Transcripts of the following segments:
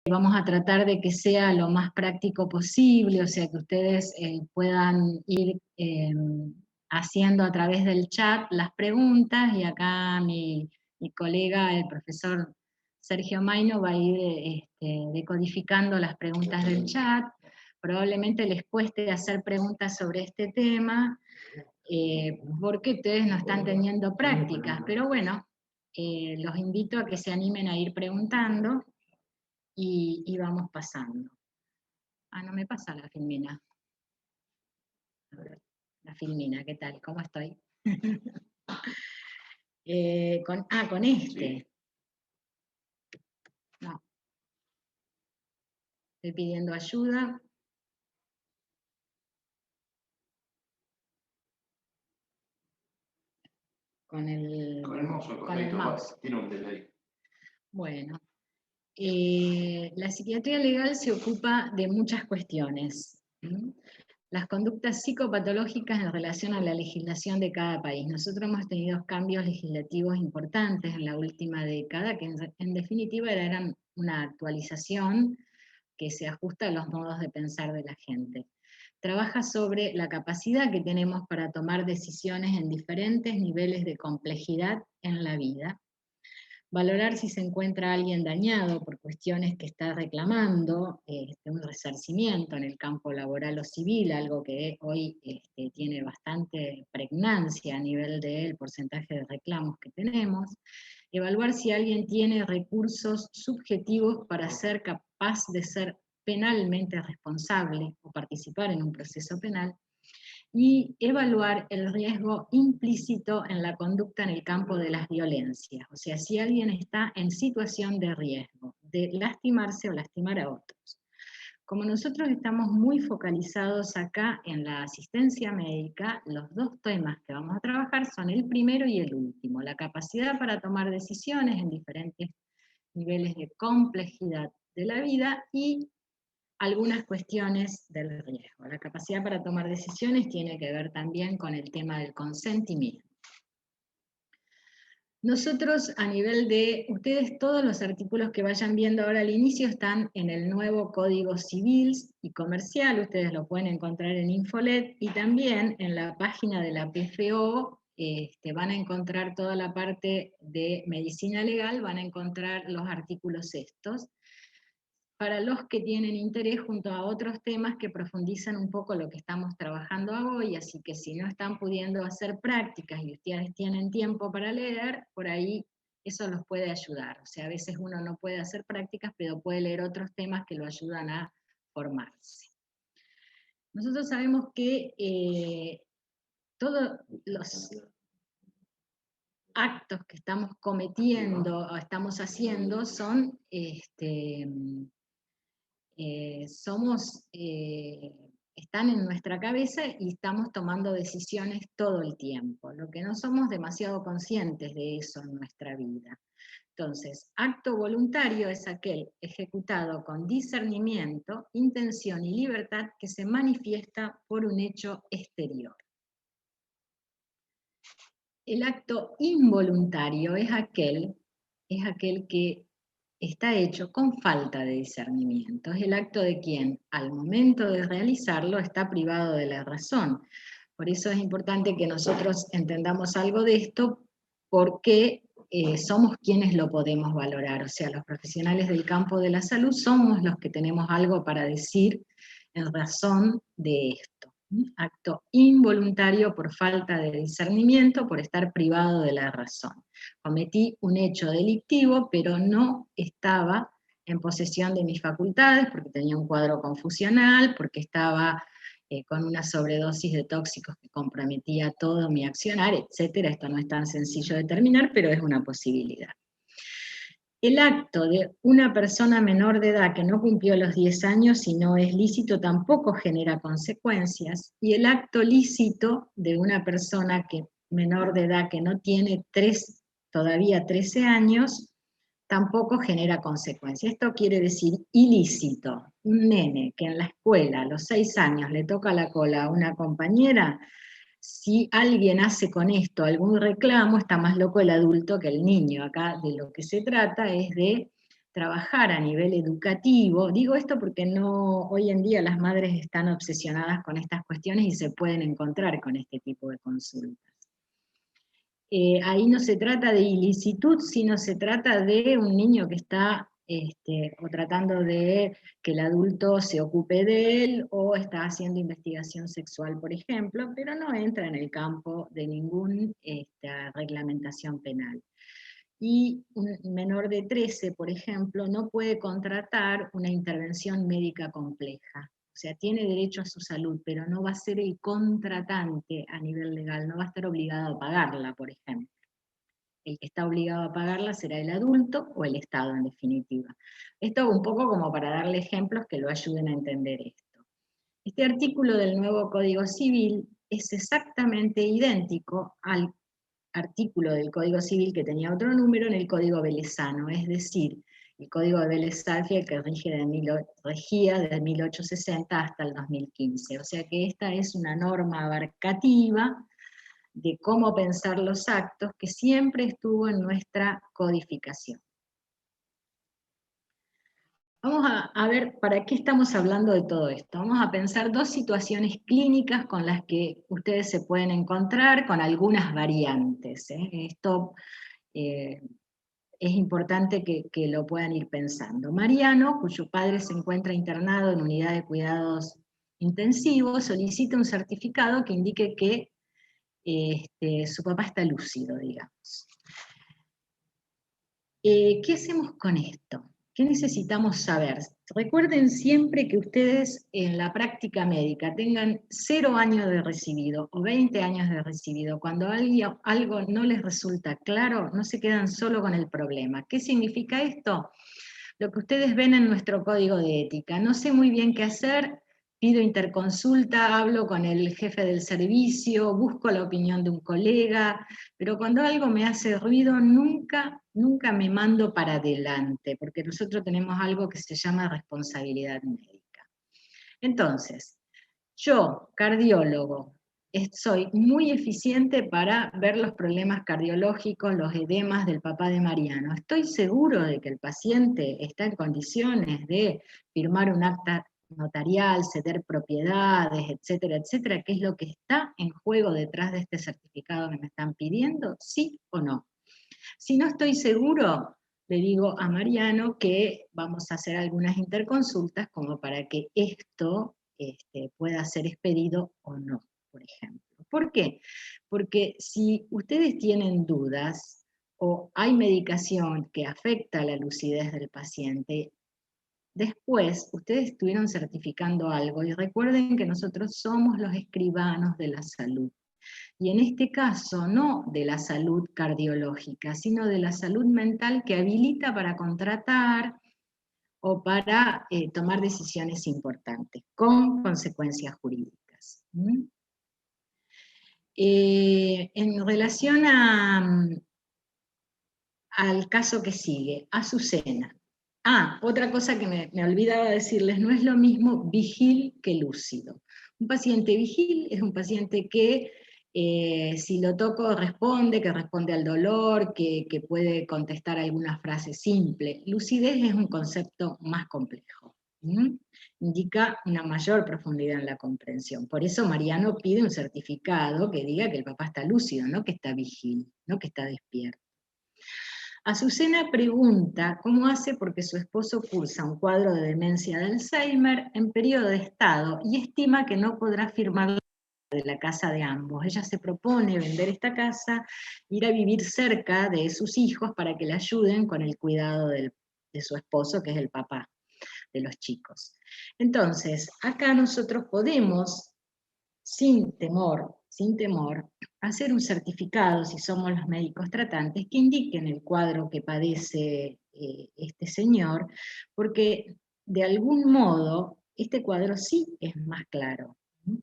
vamos a tratar de que sea lo más práctico posible, o sea, que ustedes puedan ir haciendo a través del chat las preguntas, y acá mi colega, el profesor Sergio Maino, va a ir decodificando las preguntas del chat. Probablemente les cueste hacer preguntas sobre este tema, porque ustedes no están teniendo prácticas, pero bueno, los invito a que se animen a ir preguntando, y vamos pasando. Ah, no me pasa la Filmina. A ver, la Filmina, ¿qué tal? ¿Cómo estoy? Con este. No. Estoy pidiendo ayuda. Con el mouse. Tiene un delay. Bueno. La psiquiatría legal se ocupa de muchas cuestiones. Las conductas psicopatológicas en relación a la legislación de cada país. Nosotros hemos tenido cambios legislativos importantes en la última década, que en definitiva eran una actualización que se ajusta a los modos de pensar de la gente. Trabaja sobre la capacidad que tenemos para tomar decisiones en diferentes niveles de complejidad en la vida. Valorar si se encuentra alguien dañado por cuestiones que está reclamando, un resarcimiento en el campo laboral o civil, algo que hoy tiene bastante pregnancia a nivel del porcentaje de reclamos que tenemos. Evaluar si alguien tiene recursos subjetivos para ser capaz de ser penalmente responsable o participar en un proceso penal, y evaluar el riesgo implícito en la conducta en el campo de las violencias. O sea, si alguien está en situación de riesgo, de lastimarse o lastimar a otros. Como nosotros estamos muy focalizados acá en la asistencia médica, los dos temas que vamos a trabajar son el primero y el último: la capacidad para tomar decisiones en diferentes niveles de complejidad de la vida, y algunas cuestiones del riesgo. La capacidad para tomar decisiones tiene que ver también con el tema del consentimiento. Nosotros, a nivel de ustedes, todos los artículos que vayan viendo ahora al inicio están en el nuevo Código Civil y Comercial. Ustedes lo pueden encontrar en Infolet, y también en la página de la PFO van a encontrar toda la parte de medicina legal, van a encontrar los artículos estos, para los que tienen interés, junto a otros temas que profundizan un poco lo que estamos trabajando hoy. Así que si no están pudiendo hacer prácticas y ustedes tienen tiempo para leer, por ahí eso los puede ayudar. O sea, a veces uno no puede hacer prácticas, pero puede leer otros temas que lo ayudan a formarse. Nosotros sabemos que todos los actos que estamos cometiendo o estamos haciendo son están en nuestra cabeza, y estamos tomando decisiones todo el tiempo. Lo que no somos demasiado conscientes de eso en nuestra vida. Entonces, acto voluntario es aquel ejecutado con discernimiento, intención y libertad que se manifiesta por un hecho exterior. El acto involuntario es aquel que está hecho con falta de discernimiento. Es el acto de quien, al momento de realizarlo, está privado de la razón. Por eso es importante que nosotros entendamos algo de esto, porque somos quienes lo podemos valorar. O sea, los profesionales del campo de la salud somos los que tenemos algo para decir en razón de esto. Acto involuntario por falta de discernimiento, por estar privado de la razón. Cometí un hecho delictivo, pero no estaba en posesión de mis facultades, porque tenía un cuadro confusional, porque estaba con una sobredosis de tóxicos que comprometía todo mi accionar, etcétera. Esto no es tan sencillo de determinar, pero es una posibilidad. El acto de una persona menor de edad que no cumplió los 10 años y no es lícito tampoco genera consecuencias, y el acto lícito de una persona menor de edad que no tiene todavía 13 años tampoco genera consecuencias. Esto quiere decir ilícito. Un nene que en la escuela a los 6 años le toca la cola a una compañera, si alguien hace con esto algún reclamo, está más loco el adulto que el niño. Acá de lo que se trata es de trabajar a nivel educativo. Digo esto porque no, hoy en día las madres están obsesionadas con estas cuestiones y se pueden encontrar con este tipo de consultas. Ahí no se trata de ilicitud, sino se trata de un niño que está o tratando de que el adulto se ocupe de él, o está haciendo investigación sexual, por ejemplo, pero no entra en el campo de ninguna reglamentación penal. Y un menor de 13, por ejemplo, no puede contratar una intervención médica compleja. O sea, tiene derecho a su salud, pero no va a ser el contratante a nivel legal, no va a estar obligado a pagarla, por ejemplo. El que está obligado a pagarla será el adulto o el Estado, en definitiva. Esto un poco como para darle ejemplos que lo ayuden a entender esto. Este artículo del nuevo Código Civil es exactamente idéntico al artículo del Código Civil que tenía otro número en el Código Velezano, es decir, el Código de Vélez-Sarsfield que regía desde 1860 hasta el 2015. O sea que esta es una norma abarcativa de cómo pensar los actos que siempre estuvo en nuestra codificación. Vamos a ver para qué estamos hablando de todo esto. Vamos a pensar dos situaciones clínicas con las que ustedes se pueden encontrar con algunas variantes. Esto es importante que lo puedan ir pensando. Mariano, cuyo padre se encuentra internado en unidad de cuidados intensivos, solicita un certificado que indique que su papá está lúcido, digamos. ¿Qué hacemos con esto? ¿Qué necesitamos saber? Recuerden siempre que ustedes en la práctica médica tengan 0 años de recibido o 20 años de recibido. Cuando algo no les resulta claro, no se quedan solo con el problema. ¿Qué significa esto? Lo que ustedes ven en nuestro código de ética. No sé muy bien qué hacer, pido interconsulta, hablo con el jefe del servicio, busco la opinión de un colega, pero cuando algo me hace ruido, nunca me mando para adelante, porque nosotros tenemos algo que se llama responsabilidad médica. Entonces, yo, cardiólogo, soy muy eficiente para ver los problemas cardiológicos, los edemas del papá de Mariano. Estoy seguro de que el paciente está en condiciones de firmar un acta notarial, ceder propiedades, etcétera, etcétera, ¿qué es lo que está en juego detrás de este certificado que me están pidiendo? ¿Sí o no? Si no estoy seguro, le digo a Mariano que vamos a hacer algunas interconsultas como para que esto pueda ser expedido o no, por ejemplo. ¿Por qué? Porque si ustedes tienen dudas o hay medicación que afecta la lucidez del paciente, después ustedes estuvieron certificando algo y recuerden que nosotros somos los escribanos de la salud. Y en este caso, no de la salud cardiológica, sino de la salud mental que habilita para contratar o para tomar decisiones importantes, con consecuencias jurídicas. En relación al caso que sigue, Azucena. Otra cosa que me olvidaba decirles, no es lo mismo vigil que lúcido. Un paciente vigil es un paciente que si lo toco responde, que responde al dolor, que puede contestar alguna frase simple. Lucidez es un concepto más complejo. Indica una mayor profundidad en la comprensión. Por eso Mariano pide un certificado que diga que el papá está lúcido, no que está vigil, no que está despierto. Azucena pregunta cómo hace porque su esposo cursa un cuadro de demencia de Alzheimer en periodo de estado y estima que no podrá firmar de la casa de ambos. Ella se propone vender esta casa, ir a vivir cerca de sus hijos para que le ayuden con el cuidado de su esposo, que es el papá de los chicos. Entonces, acá nosotros podemos, sin temor, hacer un certificado, si somos los médicos tratantes, que indiquen el cuadro que padece este señor, porque de algún modo este cuadro sí es más claro.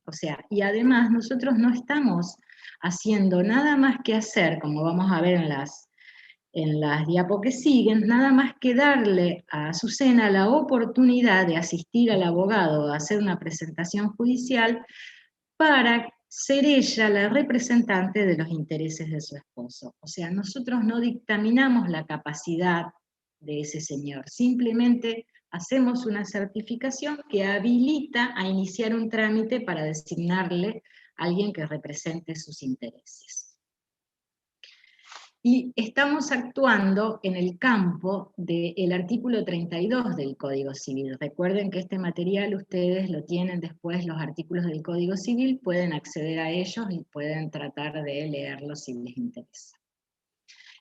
O sea, y además nosotros no estamos haciendo nada más que hacer, como vamos a ver en las diapos que siguen, nada más que darle a Azucena la oportunidad de asistir al abogado a hacer una presentación judicial para ser ella la representante de los intereses de su esposo. O sea, nosotros no dictaminamos la capacidad de ese señor. Simplemente hacemos una certificación que habilita a iniciar un trámite para designarle a alguien que represente sus intereses. Y estamos actuando en el campo del artículo 32 del Código Civil. Recuerden que este material ustedes lo tienen después, los artículos del Código Civil, pueden acceder a ellos y pueden tratar de leerlos si les interesa.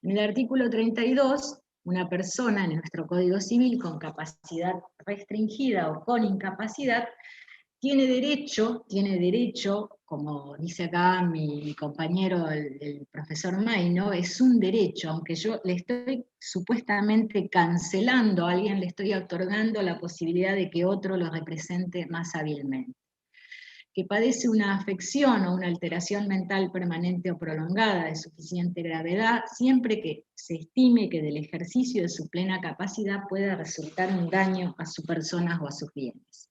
En el artículo 32, una persona en nuestro Código Civil con capacidad restringida o con incapacidad, tiene derecho, como dice acá mi compañero, el profesor Maino, es un derecho, aunque yo le estoy supuestamente cancelando a alguien, le estoy otorgando la posibilidad de que otro lo represente más hábilmente. Que padece una afección o una alteración mental permanente o prolongada de suficiente gravedad, siempre que se estime que del ejercicio de su plena capacidad pueda resultar un daño a su persona o a sus bienes.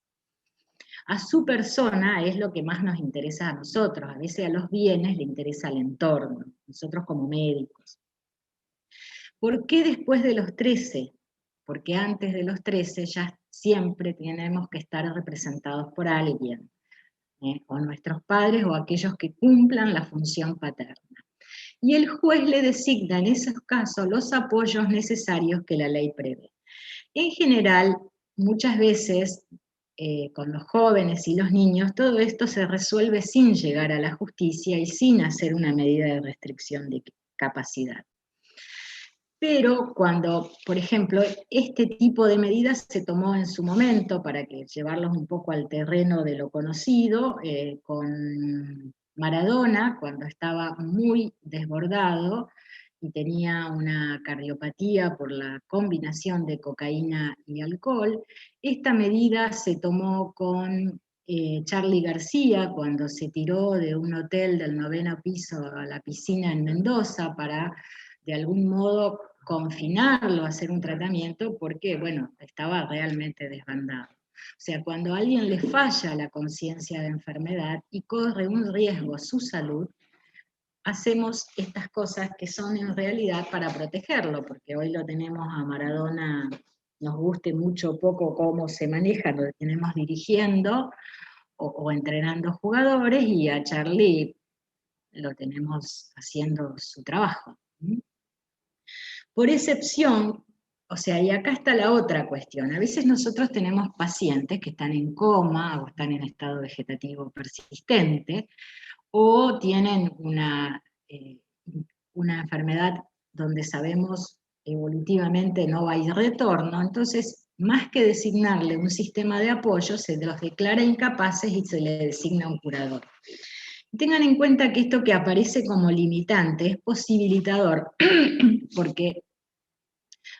A su persona es lo que más nos interesa a nosotros, a veces a los bienes le interesa el entorno, nosotros como médicos. ¿Por qué después de los 13? Porque antes de los 13 ya siempre tenemos que estar representados por alguien, o nuestros padres o aquellos que cumplan la función paterna. Y el juez le designa en esos casos los apoyos necesarios que la ley prevé. En general, muchas veces, con los jóvenes y los niños, todo esto se resuelve sin llegar a la justicia y sin hacer una medida de restricción de capacidad. Pero cuando, por ejemplo, este tipo de medidas se tomó en su momento para llevarlos un poco al terreno de lo conocido, con Maradona, cuando estaba muy desbordado, y tenía una cardiopatía por la combinación de cocaína y alcohol. Esta medida se tomó con Charly García cuando se tiró de un hotel del 9º piso a la piscina en Mendoza para de algún modo confinarlo, hacer un tratamiento, porque, bueno, estaba realmente desbandado. O sea, cuando a alguien le falla la conciencia de enfermedad y corre un riesgo a su salud, hacemos estas cosas que son en realidad para protegerlo, porque hoy lo tenemos a Maradona, nos guste mucho o poco cómo se maneja, lo tenemos dirigiendo o entrenando jugadores, y a Charly lo tenemos haciendo su trabajo. Por excepción, o sea, y acá está la otra cuestión, a veces nosotros tenemos pacientes que están en coma o están en estado vegetativo persistente, o tienen una enfermedad donde sabemos evolutivamente no va a ir retorno, entonces más que designarle un sistema de apoyo, se los declara incapaces y se le designa un curador. Tengan en cuenta que esto que aparece como limitante es posibilitador, porque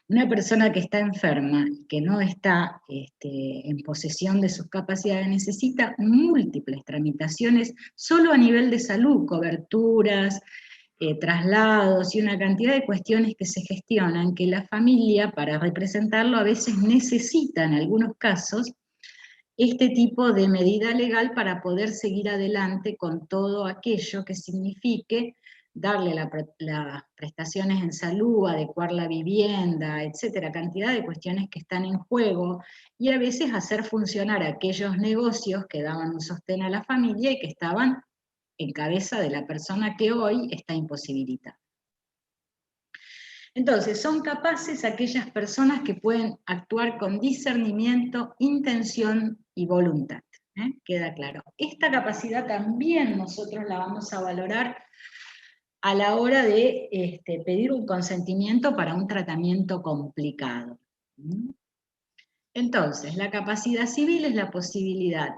una persona que está enferma, que no está en posesión de sus capacidades, necesita múltiples tramitaciones solo a nivel de salud, coberturas, traslados y una cantidad de cuestiones que se gestionan, que la familia, para representarlo, a veces necesita, en algunos casos, este tipo de medida legal para poder seguir adelante con todo aquello que signifique darle las prestaciones en salud, adecuar la vivienda, etcétera, cantidad de cuestiones que están en juego, y a veces hacer funcionar aquellos negocios que daban un sostén a la familia y que estaban en cabeza de la persona que hoy está imposibilitada. Entonces, son capaces aquellas personas que pueden actuar con discernimiento, intención y voluntad. Queda claro. Esta capacidad también nosotros la vamos a valorar a la hora de pedir un consentimiento para un tratamiento complicado. Entonces, la capacidad civil es la posibilidad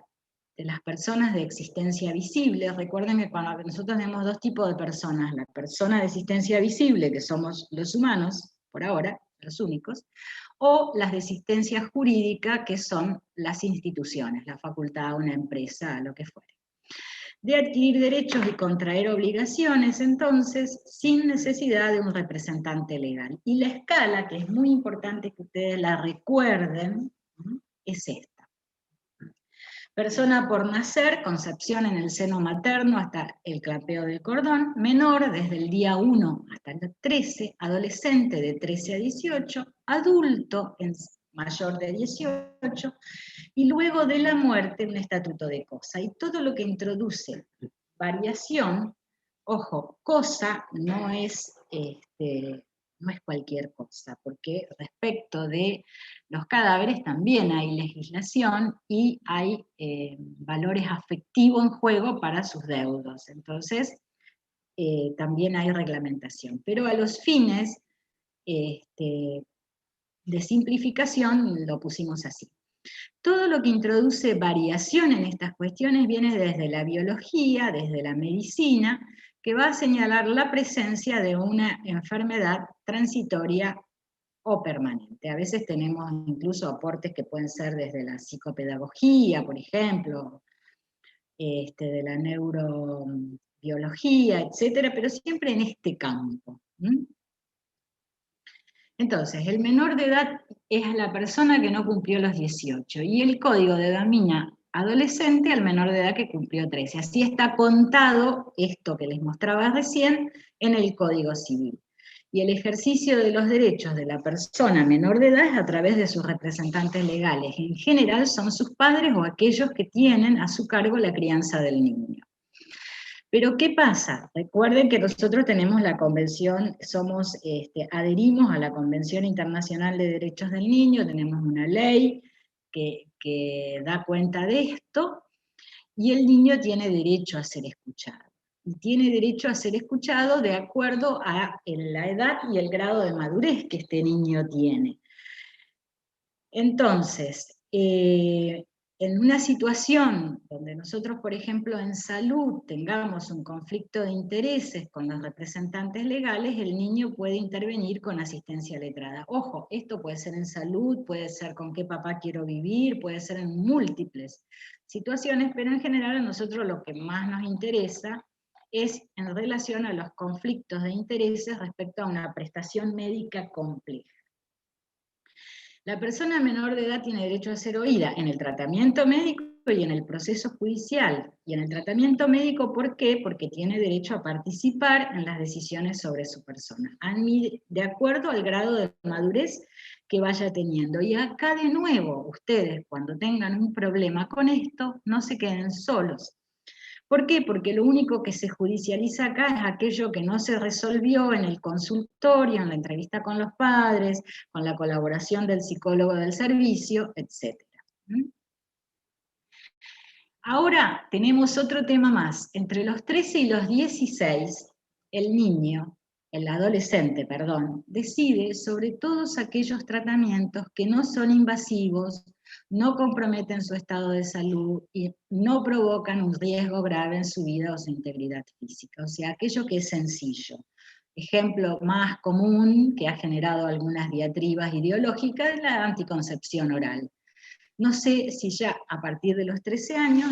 de las personas de existencia visible. Recuerden que cuando nosotros tenemos dos tipos de personas, la persona de existencia visible, que somos los humanos, por ahora, los únicos, o las de existencia jurídica, que son las instituciones, la facultad, una empresa, lo que fuere. De adquirir derechos y contraer obligaciones, entonces, sin necesidad de un representante legal. Y la escala, que es muy importante que ustedes la recuerden, es esta. Persona por nacer, concepción en el seno materno hasta el clapeo del cordón, menor desde el día 1 hasta el 13, adolescente de 13 a 18, adulto mayor de 18, y luego de la muerte un estatuto de cosa. Y todo lo que introduce variación, ojo, cosa no es cualquier cosa, porque respecto de los cadáveres también hay legislación y hay valores afectivos en juego para sus deudos. Entonces, también hay reglamentación. Pero a los fines de simplificación lo pusimos así. Todo lo que introduce variación en estas cuestiones viene desde la biología, desde la medicina, que va a señalar la presencia de una enfermedad transitoria o permanente. A veces tenemos incluso aportes que pueden ser desde la psicopedagogía, por ejemplo, de la neurobiología, etcétera, pero siempre en este campo. Entonces, el menor de edad es la persona que no cumplió los 18 y el código denomina adolescente al menor de edad que cumplió 13. Así está contado esto que les mostraba recién en el Código Civil. Y el ejercicio de los derechos de la persona menor de edad es a través de sus representantes legales. En general son sus padres o aquellos que tienen a su cargo la crianza del niño. Pero ¿qué pasa? Recuerden que nosotros tenemos la convención, adherimos a la Convención Internacional de Derechos del Niño, tenemos una ley que da cuenta de esto, y el niño tiene derecho a ser escuchado. Y tiene derecho a ser escuchado de acuerdo a la edad y el grado de madurez que este niño tiene. Entonces, en una situación donde nosotros, por ejemplo, en salud tengamos un conflicto de intereses con los representantes legales, el niño puede intervenir con asistencia letrada. Ojo, esto puede ser en salud, puede ser con qué papá quiero vivir, puede ser en múltiples situaciones, pero en general a nosotros lo que más nos interesa es en relación a los conflictos de intereses respecto a una prestación médica compleja. La persona menor de edad tiene derecho a ser oída en el tratamiento médico y en el proceso judicial. Y en el tratamiento médico, ¿por qué? Porque tiene derecho a participar en las decisiones sobre su persona, de acuerdo al grado de madurez que vaya teniendo. Y acá de nuevo, ustedes cuando tengan un problema con esto, no se queden solos. ¿Por qué? Porque lo único que se judicializa acá es aquello que no se resolvió en el consultorio, en la entrevista con los padres, con la colaboración del psicólogo del servicio, etc. Ahora tenemos otro tema más. Entre los 13 y los 16, el adolescente, decide sobre todos aquellos tratamientos que no son invasivos, no comprometen su estado de salud y no provocan un riesgo grave en su vida o su integridad física. O sea, aquello que es sencillo. Ejemplo más común que ha generado algunas diatribas ideológicas es la anticoncepción oral. No sé si ya a partir de los 13 años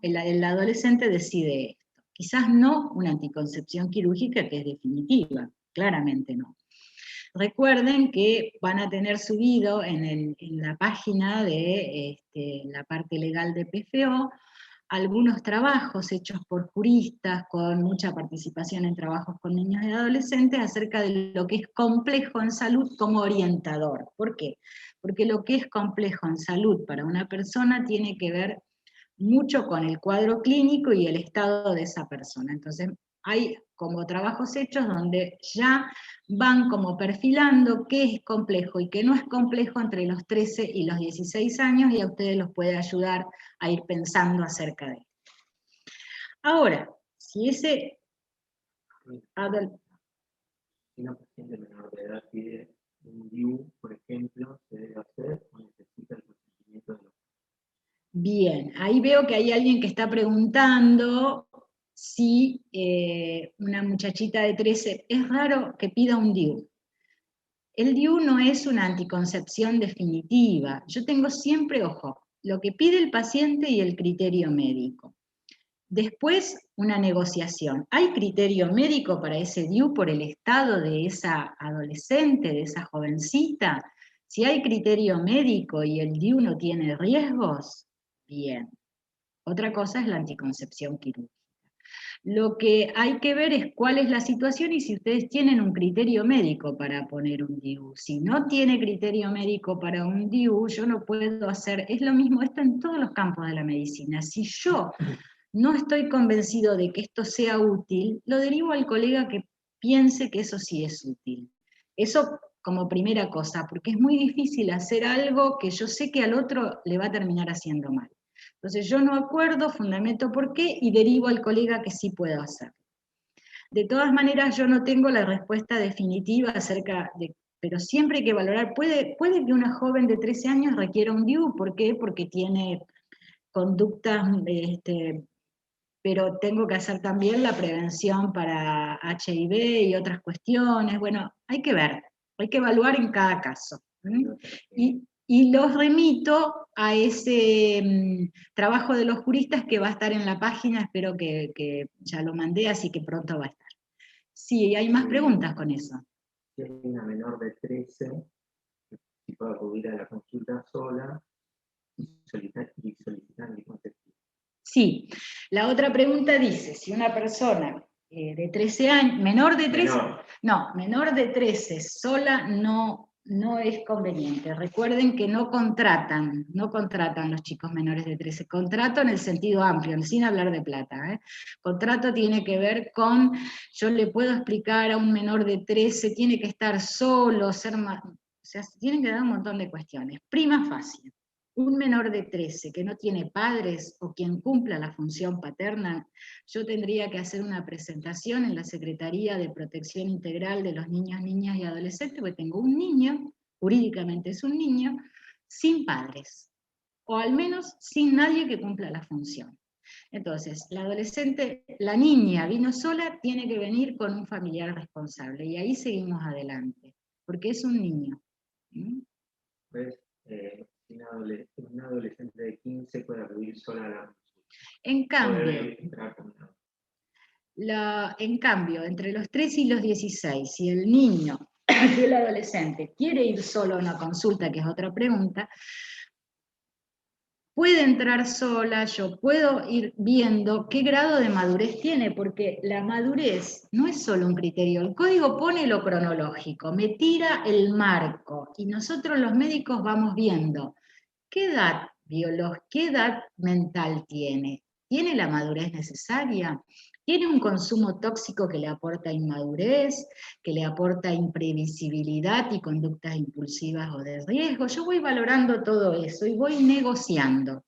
el adolescente decide esto. Quizás no una anticoncepción quirúrgica que es definitiva, claramente no. Recuerden que van a tener subido en la página de la parte legal de PFO algunos trabajos hechos por juristas con mucha participación en trabajos con niños y adolescentes acerca de lo que es complejo en salud como orientador. ¿Por qué? Porque lo que es complejo en salud para una persona tiene que ver mucho con el cuadro clínico y el estado de esa persona. Entonces, hay como trabajos hechos donde ya van como perfilando qué es complejo y qué no es complejo entre los 13 y los 16 años, y a ustedes los puede ayudar a ir pensando acerca de esto. Ahora, si ese Si una paciente menor de edad pide un DIU, por ejemplo, ¿se debe hacer o necesita el consentimiento de los padres? Bien, ahí veo que hay alguien que está preguntando si una muchachita de 13, es raro que pida un DIU. El DIU no es una anticoncepción definitiva. Yo tengo siempre, ojo, lo que pide el paciente y el criterio médico. Después, una negociación. ¿Hay criterio médico para ese DIU por el estado de esa adolescente, de esa jovencita? Si hay criterio médico y el DIU no tiene riesgos, bien. Otra cosa es la anticoncepción quirúrgica. Lo que hay que ver es cuál es la situación y si ustedes tienen un criterio médico para poner un DIU. Si no tiene criterio médico para un DIU, yo no puedo hacer, es lo mismo, esto en todos los campos de la medicina. Si yo no estoy convencido de que esto sea útil, lo derivo al colega que piense que eso sí es útil. Eso como primera cosa, porque es muy difícil hacer algo que yo sé que al otro le va a terminar haciendo mal. Entonces yo no acuerdo, fundamento por qué y derivo al colega que sí puedo hacer. De todas maneras, yo no tengo la respuesta definitiva acerca de, pero siempre hay que valorar, puede que una joven de 13 años requiera un DIU, ¿por qué? Porque tiene conductas, pero tengo que hacer también la prevención para HIV y otras cuestiones, bueno, hay que ver, hay que evaluar en cada caso. Y los remito a ese trabajo de los juristas que va a estar en la página, espero que ya lo mandé, así que pronto va a estar. Sí, hay más preguntas con eso. Si hay una menor de 13, si puede acudir a la consulta sola y solicitar anticonceptivo. Sí, la otra pregunta dice, si una persona de 13 años, menor de 13, menor de 13 sola no es conveniente. Recuerden que no contratan los chicos menores de 13, contrato en el sentido amplio, sin hablar de plata. Contrato tiene que ver con, yo le puedo explicar a un menor de 13, tiene que estar solo, ser más, o sea, tienen que dar un montón de cuestiones. Prima facie. Un menor de 13 que no tiene padres o quien cumpla la función paterna, yo tendría que hacer una presentación en la Secretaría de Protección Integral de los Niños, Niñas y Adolescentes, porque tengo un niño, jurídicamente es un niño, sin padres, o al menos sin nadie que cumpla la función. Entonces, la adolescente, la niña vino sola, tiene que venir con un familiar responsable, y ahí seguimos adelante, porque es un niño. Pues, una adolescente de 15 puede acudir sola a la consulta. En cambio, entre los 3 y los 16, si el niño, si el adolescente quiere ir solo a una consulta, que es otra pregunta, puede entrar sola, yo puedo ir viendo qué grado de madurez tiene, porque la madurez no es solo un criterio, el código pone lo cronológico, me tira el marco, y nosotros los médicos vamos viendo qué edad biológica, qué edad mental tiene, ¿tiene la madurez necesaria? ¿Tiene un consumo tóxico que le aporta inmadurez, que le aporta imprevisibilidad y conductas impulsivas o de riesgo? Yo voy valorando todo eso y voy negociando.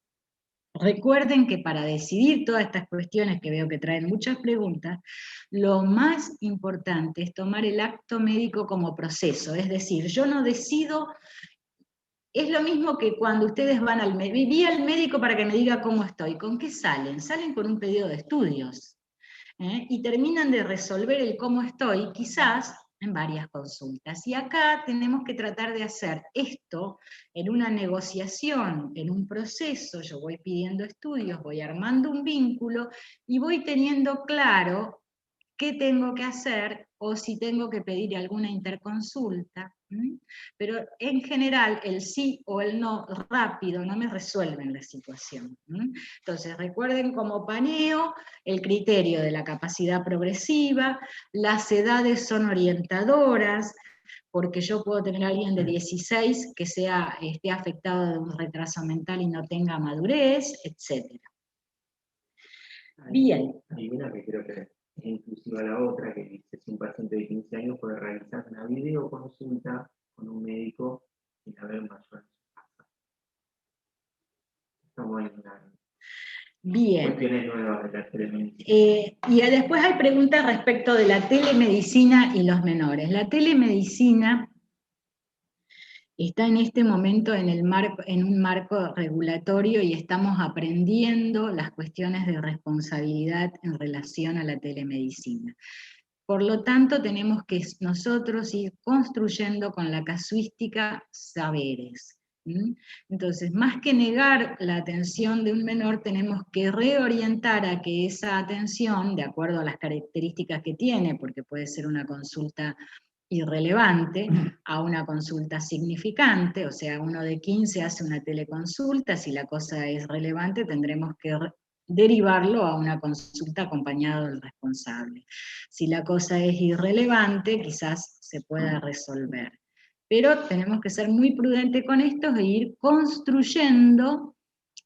Recuerden que para decidir todas estas cuestiones, que veo que traen muchas preguntas, lo más importante es tomar el acto médico como proceso, es decir, yo no decido. Es lo mismo que cuando ustedes van al médico, vi al médico para que me diga cómo estoy. ¿Con qué salen? Salen con un pedido de estudios. Y terminan de resolver el cómo estoy, quizás en varias consultas. Y acá tenemos que tratar de hacer esto en una negociación, en un proceso. Yo voy pidiendo estudios, voy armando un vínculo y voy teniendo claro qué tengo que hacer o si tengo que pedir alguna interconsulta. Pero en general el sí o el no rápido no me resuelven la situación. Entonces recuerden como paneo el criterio de la capacidad progresiva, las edades son orientadoras, porque yo puedo tener a alguien de 16 que esté afectado de un retraso mental y no tenga madurez, etc. Bien. Hay una que creo que es inclusiva la otra, que dice si un paciente de 15 años puede realizar una videoconsulta con un médico sin haber mayor en su casa. Estamos en una Bien. cuestiones nuevas de la telemedicina. Y después hay preguntas respecto de la telemedicina y los menores. La telemedicina está en este momento en un marco regulatorio y estamos aprendiendo las cuestiones de responsabilidad en relación a la telemedicina. Por lo tanto, tenemos que nosotros ir construyendo con la casuística saberes. Entonces, más que negar la atención de un menor, tenemos que reorientar a que esa atención, de acuerdo a las características que tiene, porque puede ser una consulta irrelevante a una consulta significante, o sea, uno de 15 hace una teleconsulta, si la cosa es relevante tendremos que derivarlo a una consulta acompañado del responsable. Si la cosa es irrelevante, quizás se pueda resolver. Pero tenemos que ser muy prudentes con esto e ir construyendo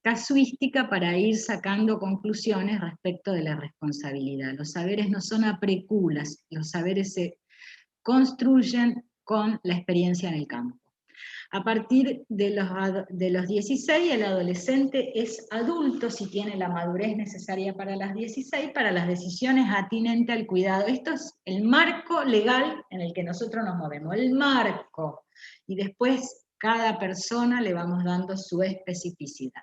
casuística para ir sacando conclusiones respecto de la responsabilidad. Los saberes no son apreculas, los saberes se construyen con la experiencia en el campo. A partir de los 16, el adolescente es adulto si tiene la madurez necesaria para las 16, para las decisiones atinentes al cuidado. Esto es el marco legal en el que nosotros nos movemos, el marco. Y después cada persona le vamos dando su especificidad.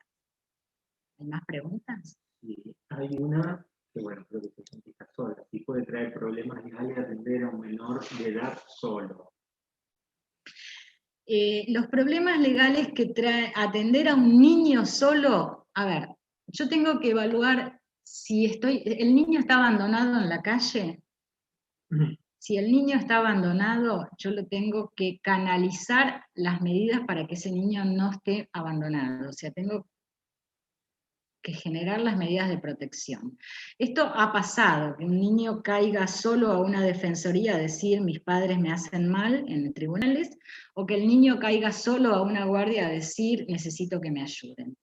¿Hay más preguntas? Sí, hay una que, bueno, creo que se científica sola. Si puede traer problemas legales atender a un menor de edad solo. Los problemas legales que trae atender a un niño solo, a ver, yo tengo que evaluar si el niño está abandonado en la calle. Si el niño está abandonado, yo lo tengo que canalizar las medidas para que ese niño no esté abandonado. O sea, tengo que generar las medidas de protección. Esto ha pasado, que un niño caiga solo a una defensoría a decir mis padres me hacen mal en tribunales, o que el niño caiga solo a una guardia a decir necesito que me ayuden.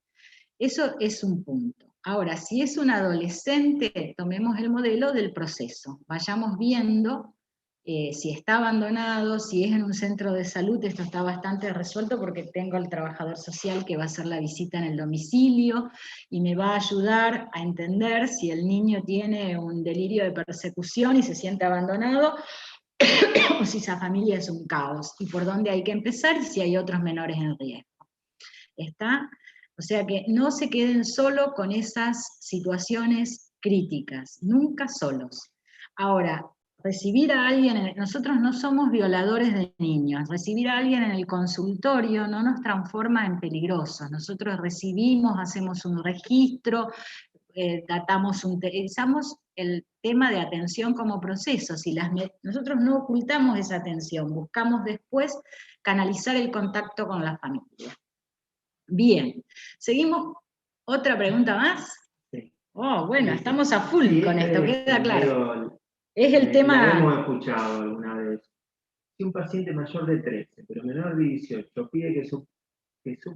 Eso es un punto. Ahora, si es un adolescente, tomemos el modelo del proceso. Vayamos viendo si está abandonado, si es en un centro de salud, esto está bastante resuelto porque tengo al trabajador social que va a hacer la visita en el domicilio y me va a ayudar a entender si el niño tiene un delirio de persecución y se siente abandonado, o si esa familia es un caos, y por dónde hay que empezar y si hay otros menores en riesgo. ¿Está? O sea que no se queden solo con esas situaciones críticas, nunca solos. Ahora, recibir a alguien, nosotros no somos violadores de niños, recibir a alguien en el consultorio no nos transforma en peligrosos, nosotros recibimos, hacemos un registro, utilizamos el tema de atención como proceso, nosotros no ocultamos esa atención, buscamos después canalizar el contacto con la familia. Bien, seguimos. ¿Otra pregunta más? Sí. Oh, bueno, estamos a full sí, con esto, queda claro. Es el tema... La hemos escuchado alguna vez. Si un paciente mayor de 13, pero menor de 18, pide que su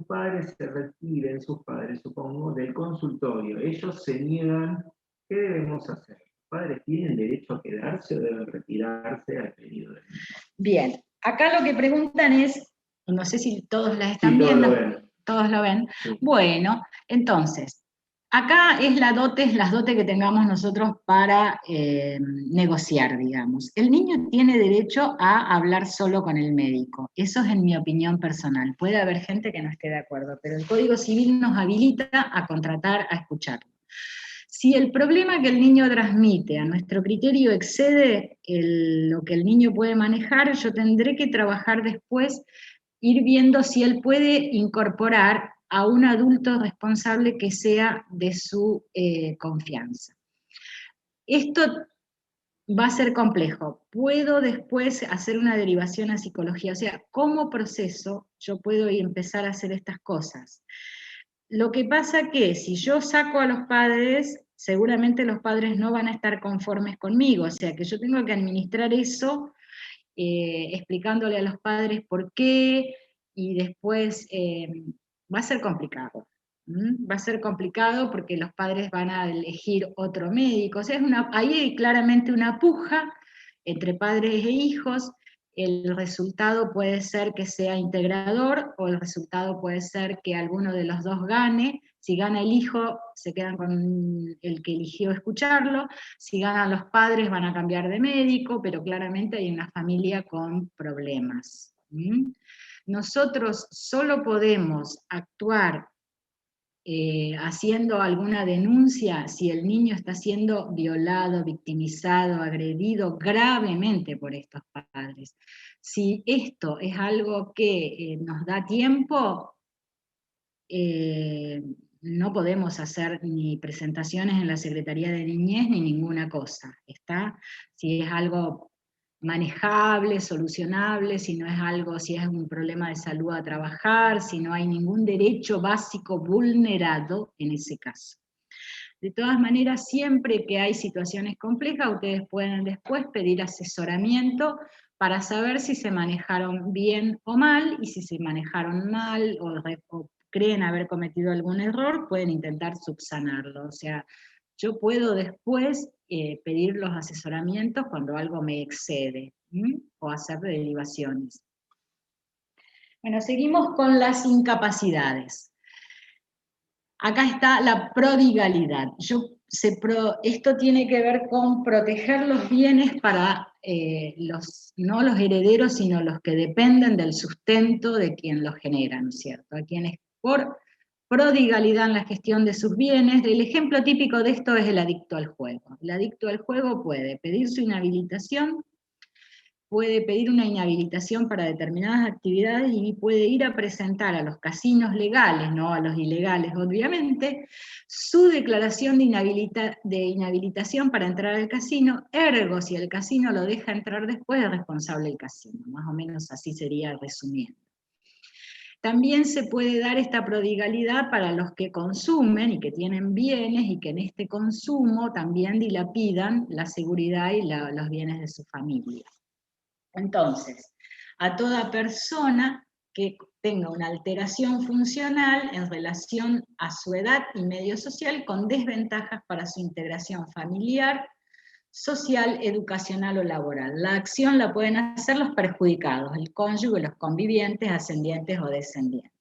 padre se retiren, sus padres, supongo, del consultorio, ellos se niegan, ¿qué debemos hacer? ¿Los padres tienen derecho a quedarse o deben retirarse al periodo? Bien, acá lo que preguntan es, no sé si todos la están viendo. Todos lo ven. Sí. Bueno, entonces, acá es las dotes que tengamos nosotros para negociar, digamos. El niño tiene derecho a hablar solo con el médico, eso es en mi opinión personal. Puede haber gente que no esté de acuerdo, pero el Código Civil nos habilita a contratar, a escucharlo. Si el problema que el niño transmite a nuestro criterio excede lo que el niño puede manejar, yo tendré que trabajar después, ir viendo si él puede incorporar a un adulto responsable que sea de su confianza. Esto va a ser complejo. Puedo después hacer una derivación a psicología, o sea, como proceso yo puedo empezar a hacer estas cosas. Lo que pasa que si yo saco a los padres, seguramente los padres no van a estar conformes conmigo, o sea que yo tengo que administrar eso, explicándole a los padres por qué, y después va a ser complicado. Va a ser complicado porque los padres van a elegir otro médico, o sea, ahí hay claramente una puja entre padres e hijos. El resultado puede ser que sea integrador o el resultado puede ser que alguno de los dos gane. Si gana el hijo, se quedan con el que eligió escucharlo. Si ganan los padres, van a cambiar de médico, pero claramente hay una familia con problemas. Nosotros solo podemos actuar haciendo alguna denuncia si el niño está siendo violado, victimizado, agredido gravemente por estos padres. Si esto es algo que nos da tiempo, no podemos hacer ni presentaciones en la Secretaría de Niñez ni ninguna cosa, ¿está? Si es algo manejable, solucionable, si no es algo, si es un problema de salud a trabajar, si no hay ningún derecho básico vulnerado en ese caso. De todas maneras, siempre que hay situaciones complejas, ustedes pueden después pedir asesoramiento para saber si se manejaron bien o mal, y si se manejaron mal o creen haber cometido algún error, pueden intentar subsanarlo. O sea, yo puedo después pedir los asesoramientos cuando algo me excede, o hacer derivaciones. Bueno, seguimos con las incapacidades. Acá está la prodigalidad. Esto tiene que ver con proteger los bienes para no los herederos, sino los que dependen del sustento de quien los genera, ¿no es cierto? A quienes por prodigalidad en la gestión de sus bienes. El ejemplo típico de esto es el adicto al juego. El adicto al juego puede pedir su inhabilitación, puede pedir una inhabilitación para determinadas actividades y puede ir a presentar a los casinos legales, no a los ilegales obviamente, su declaración de inhabilitación para entrar al casino, ergo si el casino lo deja entrar después es responsable el casino, más o menos así sería resumiendo. También se puede dar esta prodigalidad para los que consumen y que tienen bienes y que en este consumo también dilapidan la seguridad y los bienes de su familia. Entonces, a toda persona que tenga una alteración funcional en relación a su edad y medio social con desventajas para su integración familiar, social, educacional o laboral. La acción la pueden hacer los perjudicados, el cónyuge, los convivientes, ascendientes o descendientes.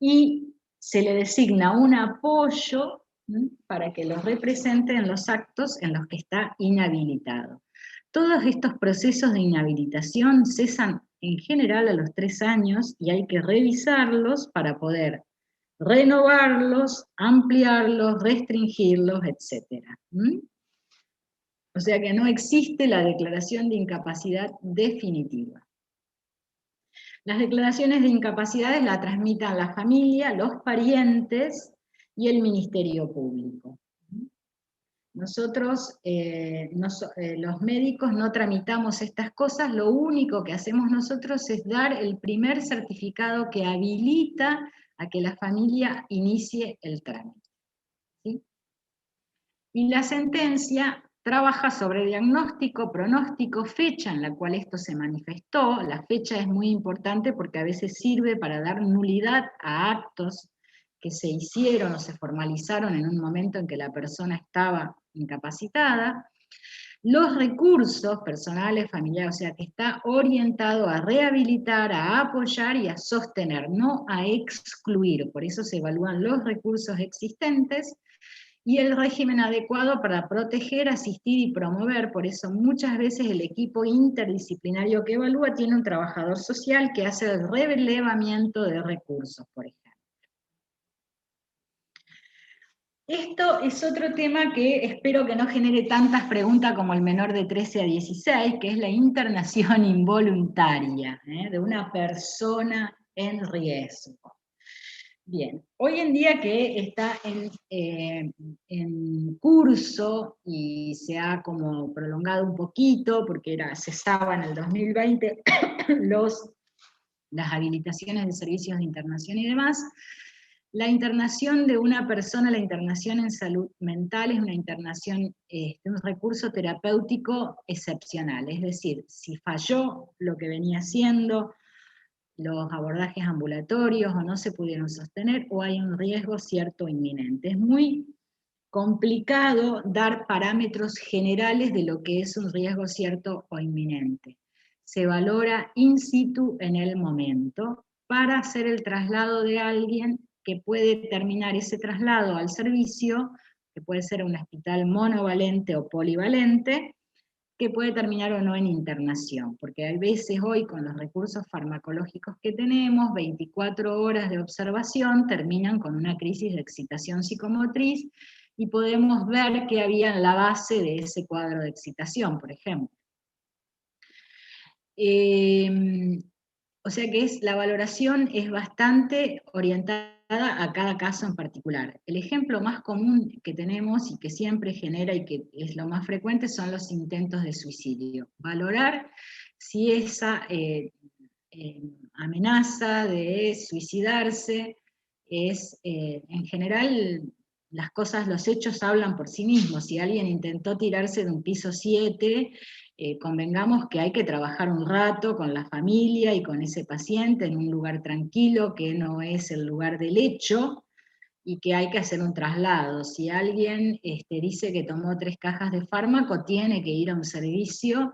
Y se le designa un apoyo para que los represente en los actos en los que está inhabilitado. Todos estos procesos de inhabilitación cesan en general a los 3 años y hay que revisarlos para poder renovarlos, ampliarlos, restringirlos, etc. O sea que no existe la declaración de incapacidad definitiva. Las declaraciones de incapacidades la transmitan la familia, los parientes y el Ministerio Público. Nosotros, los médicos, no tramitamos estas cosas, lo único que hacemos nosotros es dar el primer certificado que habilita a que la familia inicie el trámite. ¿Sí? Y la sentencia trabaja sobre diagnóstico, pronóstico, fecha en la cual esto se manifestó. La fecha es muy importante porque a veces sirve para dar nulidad a actos que se hicieron o se formalizaron en un momento en que la persona estaba incapacitada. Los recursos personales, familiares, o sea, que está orientado a rehabilitar, a apoyar y a sostener, no a excluir. Por eso se evalúan los recursos existentes y el régimen adecuado para proteger, asistir y promover. Por eso muchas veces el equipo interdisciplinario que evalúa tiene un trabajador social que hace el relevamiento de recursos, por ejemplo. Esto es otro tema que espero que no genere tantas preguntas como el menor de 13 a 16, que es la internación involuntaria de una persona en riesgo. Bien, hoy en día que está en curso y se ha como prolongado un poquito, porque cesaba en el 2020 las habilitaciones de servicios de internación y demás, la internación de una persona, la internación en salud mental es una internación, un recurso terapéutico excepcional, es decir, si falló lo que venía haciendo, los abordajes ambulatorios o no se pudieron sostener, o hay un riesgo cierto o inminente. Es muy complicado dar parámetros generales de lo que es un riesgo cierto o inminente. Se valora in situ en el momento para hacer el traslado de alguien que puede terminar ese traslado al servicio, que puede ser un hospital monovalente o polivalente, que puede terminar o no en internación, porque a veces hoy con los recursos farmacológicos que tenemos, 24 horas de observación terminan con una crisis de excitación psicomotriz y podemos ver qué había en la base de ese cuadro de excitación, por ejemplo. O sea que la valoración es bastante orientada a cada caso en particular. El ejemplo más común que tenemos y que siempre genera y que es lo más frecuente son los intentos de suicidio. Valorar si esa amenaza de suicidarse es en general las cosas, los hechos hablan por sí mismos. Si alguien intentó tirarse de un piso 7, convengamos que hay que trabajar un rato con la familia y con ese paciente en un lugar tranquilo, que no es el lugar del hecho, y que hay que hacer un traslado. Si alguien dice que tomó 3 cajas de fármaco, tiene que ir a un servicio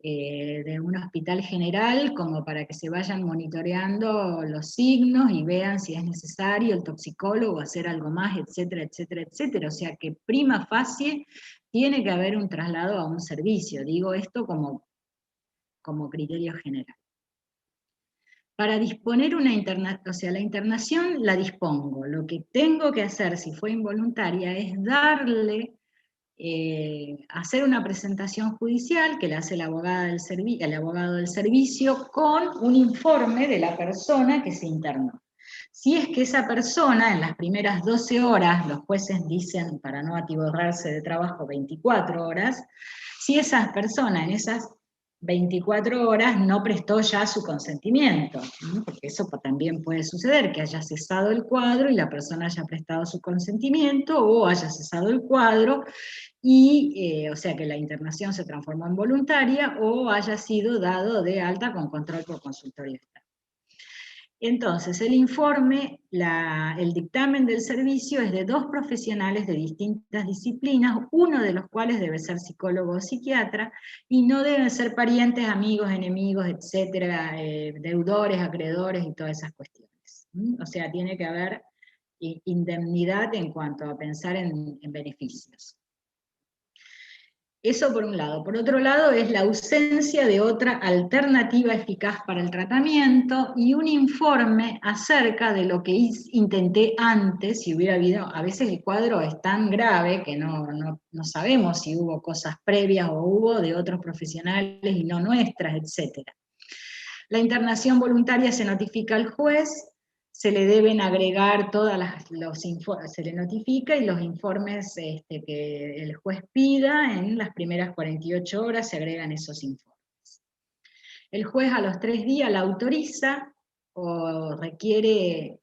de un hospital general, como para que se vayan monitoreando los signos y vean si es necesario el toxicólogo hacer algo más, etcétera, etcétera, etcétera. O sea que prima facie tiene que haber un traslado a un servicio. Digo esto como criterio general. Para disponer una internación, o sea, la internación la dispongo. Lo que tengo que hacer, si fue involuntaria, es darle, hacer una presentación judicial que le hace el abogado del servicio con un informe de la persona que se internó. Si es que esa persona en las primeras 12 horas, los jueces dicen, para no atiborrarse de trabajo, 24 horas, si esa persona en esas 24 horas no prestó ya su consentimiento, ¿no? Porque eso también puede suceder, que haya cesado el cuadro y la persona haya prestado su consentimiento, o haya cesado el cuadro y, o sea, que la internación se transformó en voluntaria, o haya sido dado de alta con control por consultorio externo. Entonces, el informe, el dictamen del servicio es de 2 profesionales de distintas disciplinas, uno de los cuales debe ser psicólogo o psiquiatra, y no deben ser parientes, amigos, enemigos, etcétera, deudores, acreedores y todas esas cuestiones. O sea, tiene que haber indemnidad en cuanto a pensar en beneficios. Eso por un lado. Por otro lado, es la ausencia de otra alternativa eficaz para el tratamiento y un informe acerca de lo que intenté antes, si hubiera habido. A veces el cuadro es tan grave que no sabemos si hubo cosas previas o hubo de otros profesionales y no nuestras, etc. La internación voluntaria se notifica al juez, se le deben agregar se le notifica, y los informes que el juez pida, en las primeras 48 horas se agregan esos informes. El juez a los 3 días la autoriza, o requiere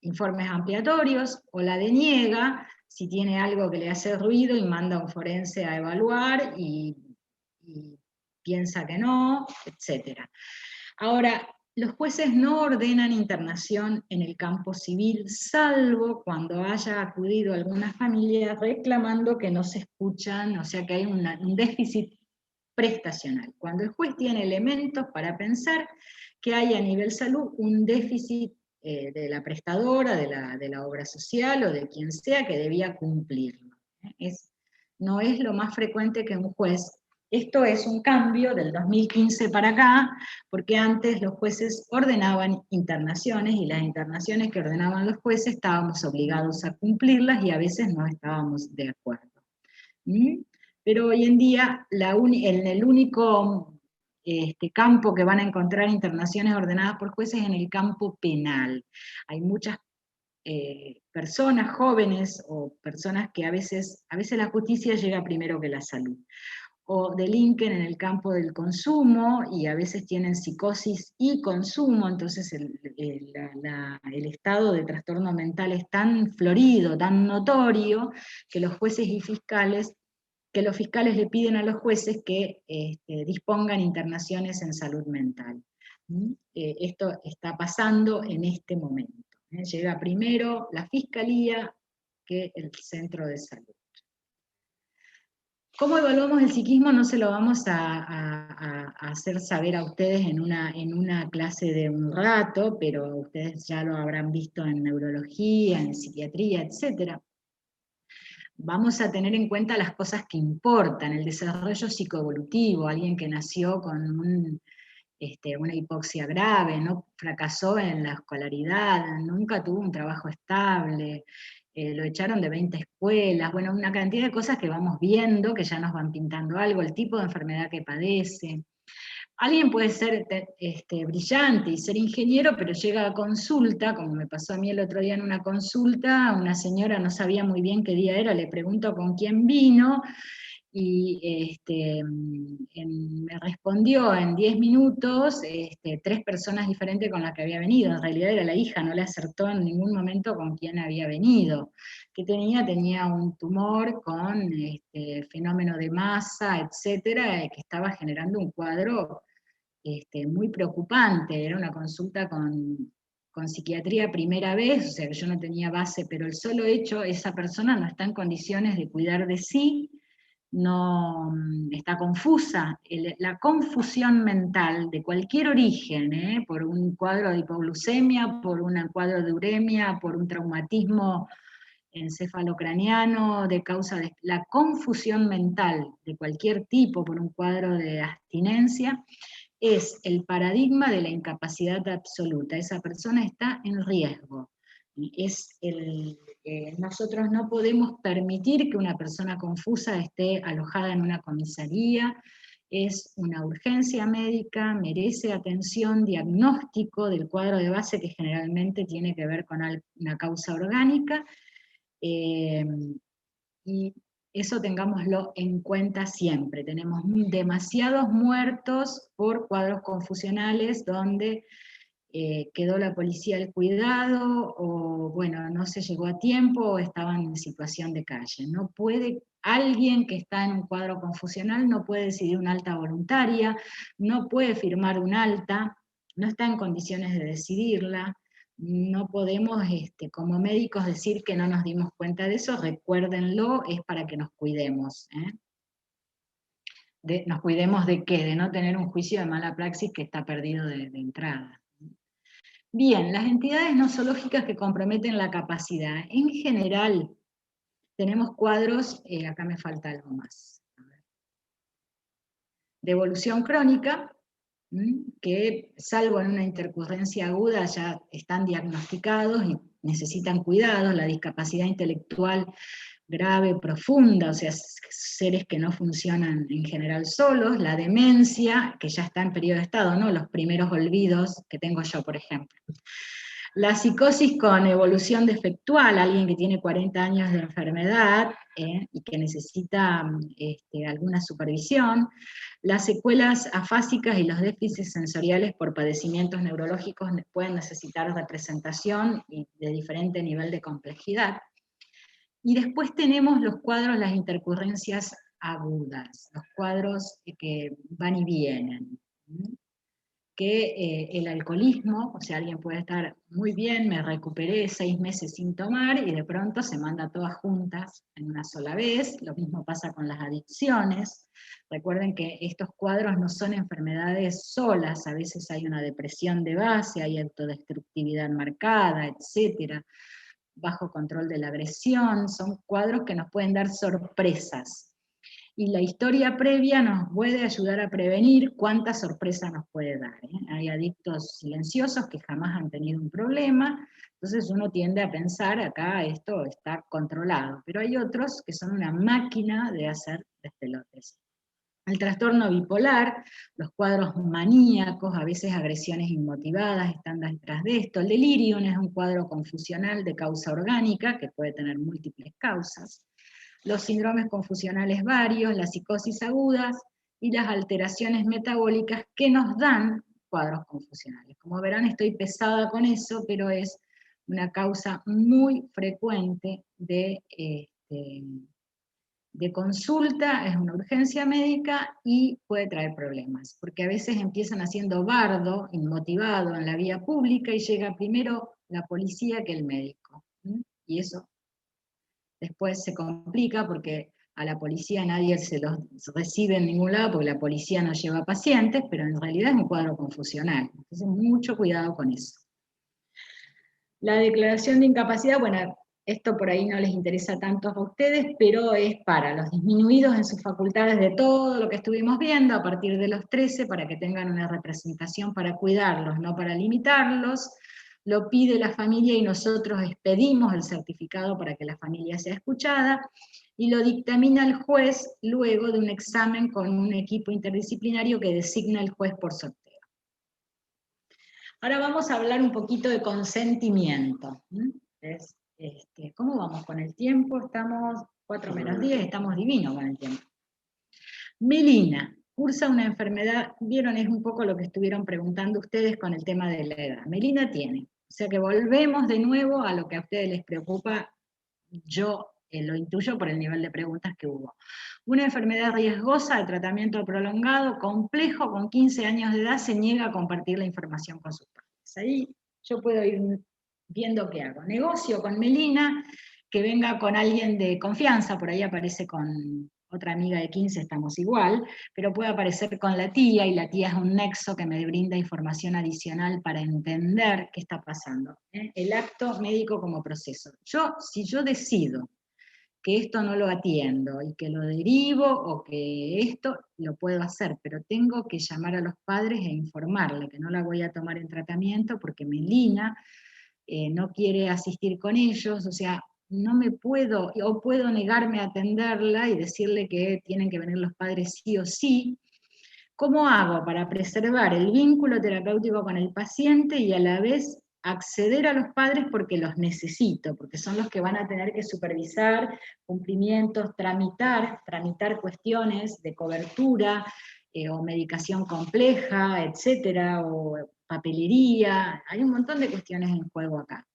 informes ampliatorios, o la deniega, si tiene algo que le hace ruido y manda a un forense a evaluar, y piensa que no, etc. Ahora, los jueces no ordenan internación en el campo civil, salvo cuando haya acudido alguna familia reclamando que no se escuchan, o sea que hay un déficit prestacional. Cuando el juez tiene elementos para pensar que hay a nivel salud un déficit de la prestadora, de la obra social o de quien sea que debía cumplirlo. No es lo más frecuente que un juez. Esto es un cambio del 2015 para acá, porque antes los jueces ordenaban internaciones, y las internaciones que ordenaban los jueces estábamos obligados a cumplirlas y a veces no estábamos de acuerdo. Pero hoy en día en el único campo que van a encontrar internaciones ordenadas por jueces es en el campo penal. Hay muchas personas jóvenes o personas que a veces la justicia llega primero que la salud, o delinquen en el campo del consumo y a veces tienen psicosis y consumo. Entonces el estado de trastorno mental es tan florido, tan notorio, que los jueces y fiscales, que los fiscales le piden a los jueces que dispongan internaciones en salud mental. Esto está pasando en este momento. Llega primero la fiscalía que el centro de salud. ¿Cómo evaluamos el psiquismo? No se lo vamos a hacer saber a ustedes en una clase de un rato, pero ustedes ya lo habrán visto en neurología, en psiquiatría, etc. Vamos a tener en cuenta las cosas que importan: el desarrollo psicoevolutivo, alguien que nació con una hipoxia grave, no fracasó en la escolaridad, nunca tuvo un trabajo estable, lo echaron de 20 escuelas, bueno, una cantidad de cosas que vamos viendo, que ya nos van pintando algo, el tipo de enfermedad que padece. Alguien puede ser brillante y ser ingeniero, pero llega a consulta, como me pasó a mí el otro día en una consulta, una señora no sabía muy bien qué día era, le pregunto con quién vino, y me respondió en 10 minutos 3 personas diferentes con las que había venido. En realidad era la hija, no le acertó en ningún momento con quién había venido. ¿Qué tenía? Tenía un tumor con fenómeno de masa, etcétera, que estaba generando un cuadro muy preocupante. Era una consulta con psiquiatría primera vez, o sea que yo no tenía base, pero el solo hecho, esa persona no está en condiciones de cuidar de sí, no está confusa. La confusión mental de cualquier origen, por un cuadro de hipoglucemia, por un cuadro de uremia, por un traumatismo encefalocraniano de causa de la confusión mental de cualquier tipo por un cuadro de abstinencia, es el paradigma de la incapacidad absoluta. Esa persona está en riesgo. Nosotros no podemos permitir que una persona confusa esté alojada en una comisaría. Es una urgencia médica, merece atención, diagnóstico del cuadro de base que generalmente tiene que ver con una causa orgánica, y eso tengámoslo en cuenta siempre. Tenemos demasiados muertos por cuadros confusionales donde quedó la policía al cuidado, o bueno, no se llegó a tiempo, o estaban en situación de calle. No puede, alguien que está en un cuadro confusional no puede decidir una alta voluntaria, no puede firmar un alta, no está en condiciones de decidirla. No podemos como médicos decir que no nos dimos cuenta de eso. Recuérdenlo, es para que nos cuidemos. ¿Nos cuidemos de qué? De no tener un juicio de mala praxis que está perdido de entrada. Bien, las entidades nosológicas que comprometen la capacidad. En general, tenemos cuadros, acá me falta algo más, de evolución crónica, que salvo en una intercurrencia aguda ya están diagnosticados y necesitan cuidados. La discapacidad intelectual grave, profunda, o sea, seres que no funcionan en general solos, la demencia, que ya está en periodo de estado, ¿no? Los primeros olvidos que tengo yo, por ejemplo. La psicosis con evolución defectual, alguien que tiene 40 años de enfermedad y que necesita alguna supervisión. Las secuelas afásicas y los déficits sensoriales por padecimientos neurológicos pueden necesitar representación y de diferente nivel de complejidad. Y después tenemos los cuadros, las intercurrencias agudas, los cuadros que van y vienen. Que el alcoholismo, o sea, alguien puede estar muy bien, me recuperé 6 meses sin tomar, y de pronto se manda todas juntas en una sola vez. Lo mismo pasa con las adicciones. Recuerden que estos cuadros no son enfermedades solas, a veces hay una depresión de base, hay autodestructividad marcada, etcétera, bajo control de la agresión. Son cuadros que nos pueden dar sorpresas. Y la historia previa nos puede ayudar a prevenir cuánta sorpresa nos puede dar. Hay adictos silenciosos que jamás han tenido un problema, entonces uno tiende a pensar, acá esto está controlado, pero hay otros que son una máquina de hacer despelotes. El trastorno bipolar, los cuadros maníacos, a veces agresiones inmotivadas están detrás de esto. El delirium es un cuadro confusional de causa orgánica que puede tener múltiples causas. Los síndromes confusionales varios, las psicosis agudas y las alteraciones metabólicas que nos dan cuadros confusionales. Como verán, estoy pesada con eso, pero es una causa muy frecuente de consulta, es una urgencia médica y puede traer problemas, porque a veces empiezan haciendo bardo, inmotivado en la vía pública, y llega primero la policía que el médico. Y eso después se complica porque a la policía nadie se los recibe en ningún lado, porque la policía no lleva pacientes, pero en realidad es un cuadro confusional. Entonces, mucho cuidado con eso. La declaración de incapacidad, bueno, esto por ahí no les interesa tanto a ustedes, pero es para los disminuidos en sus facultades de todo lo que estuvimos viendo a partir de los 13, para que tengan una representación para cuidarlos, no para limitarlos. Lo pide la familia y nosotros expedimos el certificado para que la familia sea escuchada, y lo dictamina el juez luego de un examen con un equipo interdisciplinario que designa el juez por sorteo. Ahora vamos a hablar un poquito de consentimiento. ¿Cómo vamos con el tiempo? Estamos 4 menos 10, estamos divinos con el tiempo. Melina cursa una enfermedad, vieron, es un poco lo que estuvieron preguntando ustedes con el tema de la edad. Melina tiene, o sea que volvemos de nuevo a lo que a ustedes les preocupa, yo lo intuyo por el nivel de preguntas que hubo. Una enfermedad riesgosa de tratamiento prolongado, complejo, con 15 años de edad, se niega a compartir la información con sus padres. Ahí yo puedo ir viendo qué hago. Negocio con Melina, que venga con alguien de confianza, por ahí aparece con otra amiga de 15, estamos igual, pero puede aparecer con la tía, y la tía es un nexo que me brinda información adicional para entender qué está pasando. El acto médico como proceso. Si yo decido que esto no lo atiendo y que lo derivo o que esto lo puedo hacer, pero tengo que llamar a los padres e informarle que no la voy a tomar en tratamiento porque Melina no quiere asistir con ellos, o sea, no me puedo, o puedo negarme a atenderla y decirle que tienen que venir los padres sí o sí. ¿Cómo hago para preservar el vínculo terapéutico con el paciente y a la vez acceder a los padres porque los necesito, porque son los que van a tener que supervisar cumplimientos, tramitar cuestiones de cobertura o medicación compleja, etcétera, o papelería? Hay un montón de cuestiones en juego acá.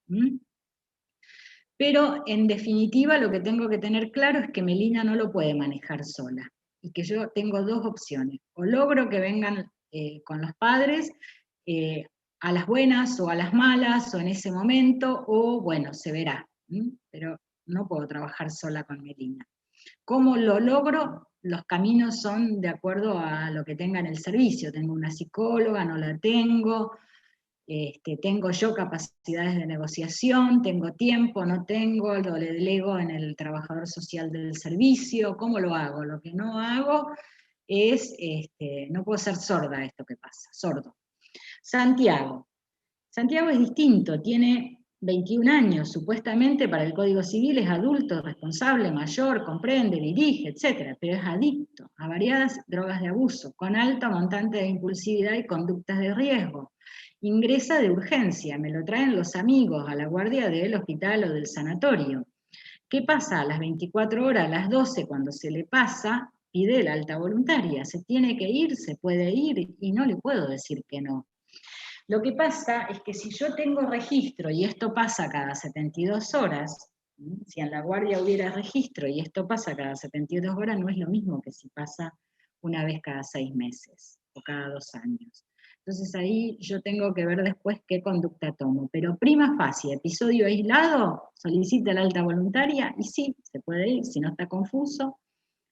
Pero en definitiva lo que tengo que tener claro es que Melina no lo puede manejar sola y que yo tengo dos opciones. O logro que vengan con los padres a las buenas o a las malas o en ese momento, o bueno, se verá. Pero no puedo trabajar sola con Melina. ¿Cómo lo logro? Los caminos son de acuerdo a lo que tenga en el servicio. Tengo una psicóloga, no la tengo. Tengo yo capacidades de negociación, tengo tiempo, no tengo, lo delego en el trabajador social del servicio. ¿Cómo lo hago? Lo que no hago es, no puedo ser sorda a esto que pasa, sordo. Santiago. Santiago es distinto, tiene 21 años, supuestamente para el Código Civil es adulto, responsable, mayor, comprende, dirige, etc., pero es adicto a variadas drogas de abuso, con alto montante de impulsividad y conductas de riesgo. Ingresa de urgencia, me lo traen los amigos a la guardia del hospital o del sanatorio. ¿Qué pasa? A las 24 horas, a las 12, cuando se le pasa, pide el alta voluntaria. Se tiene que ir, se puede ir, y no le puedo decir que no. Lo que pasa es que si yo tengo registro, y esto pasa cada 72 horas, si en la guardia hubiera registro y esto pasa cada 72 horas, no es lo mismo que si pasa una vez cada 6 meses o cada 2 años. Entonces ahí yo tengo que ver después qué conducta tomo. Pero prima facie, episodio aislado, solicita la alta voluntaria y sí, se puede ir, si no está confuso,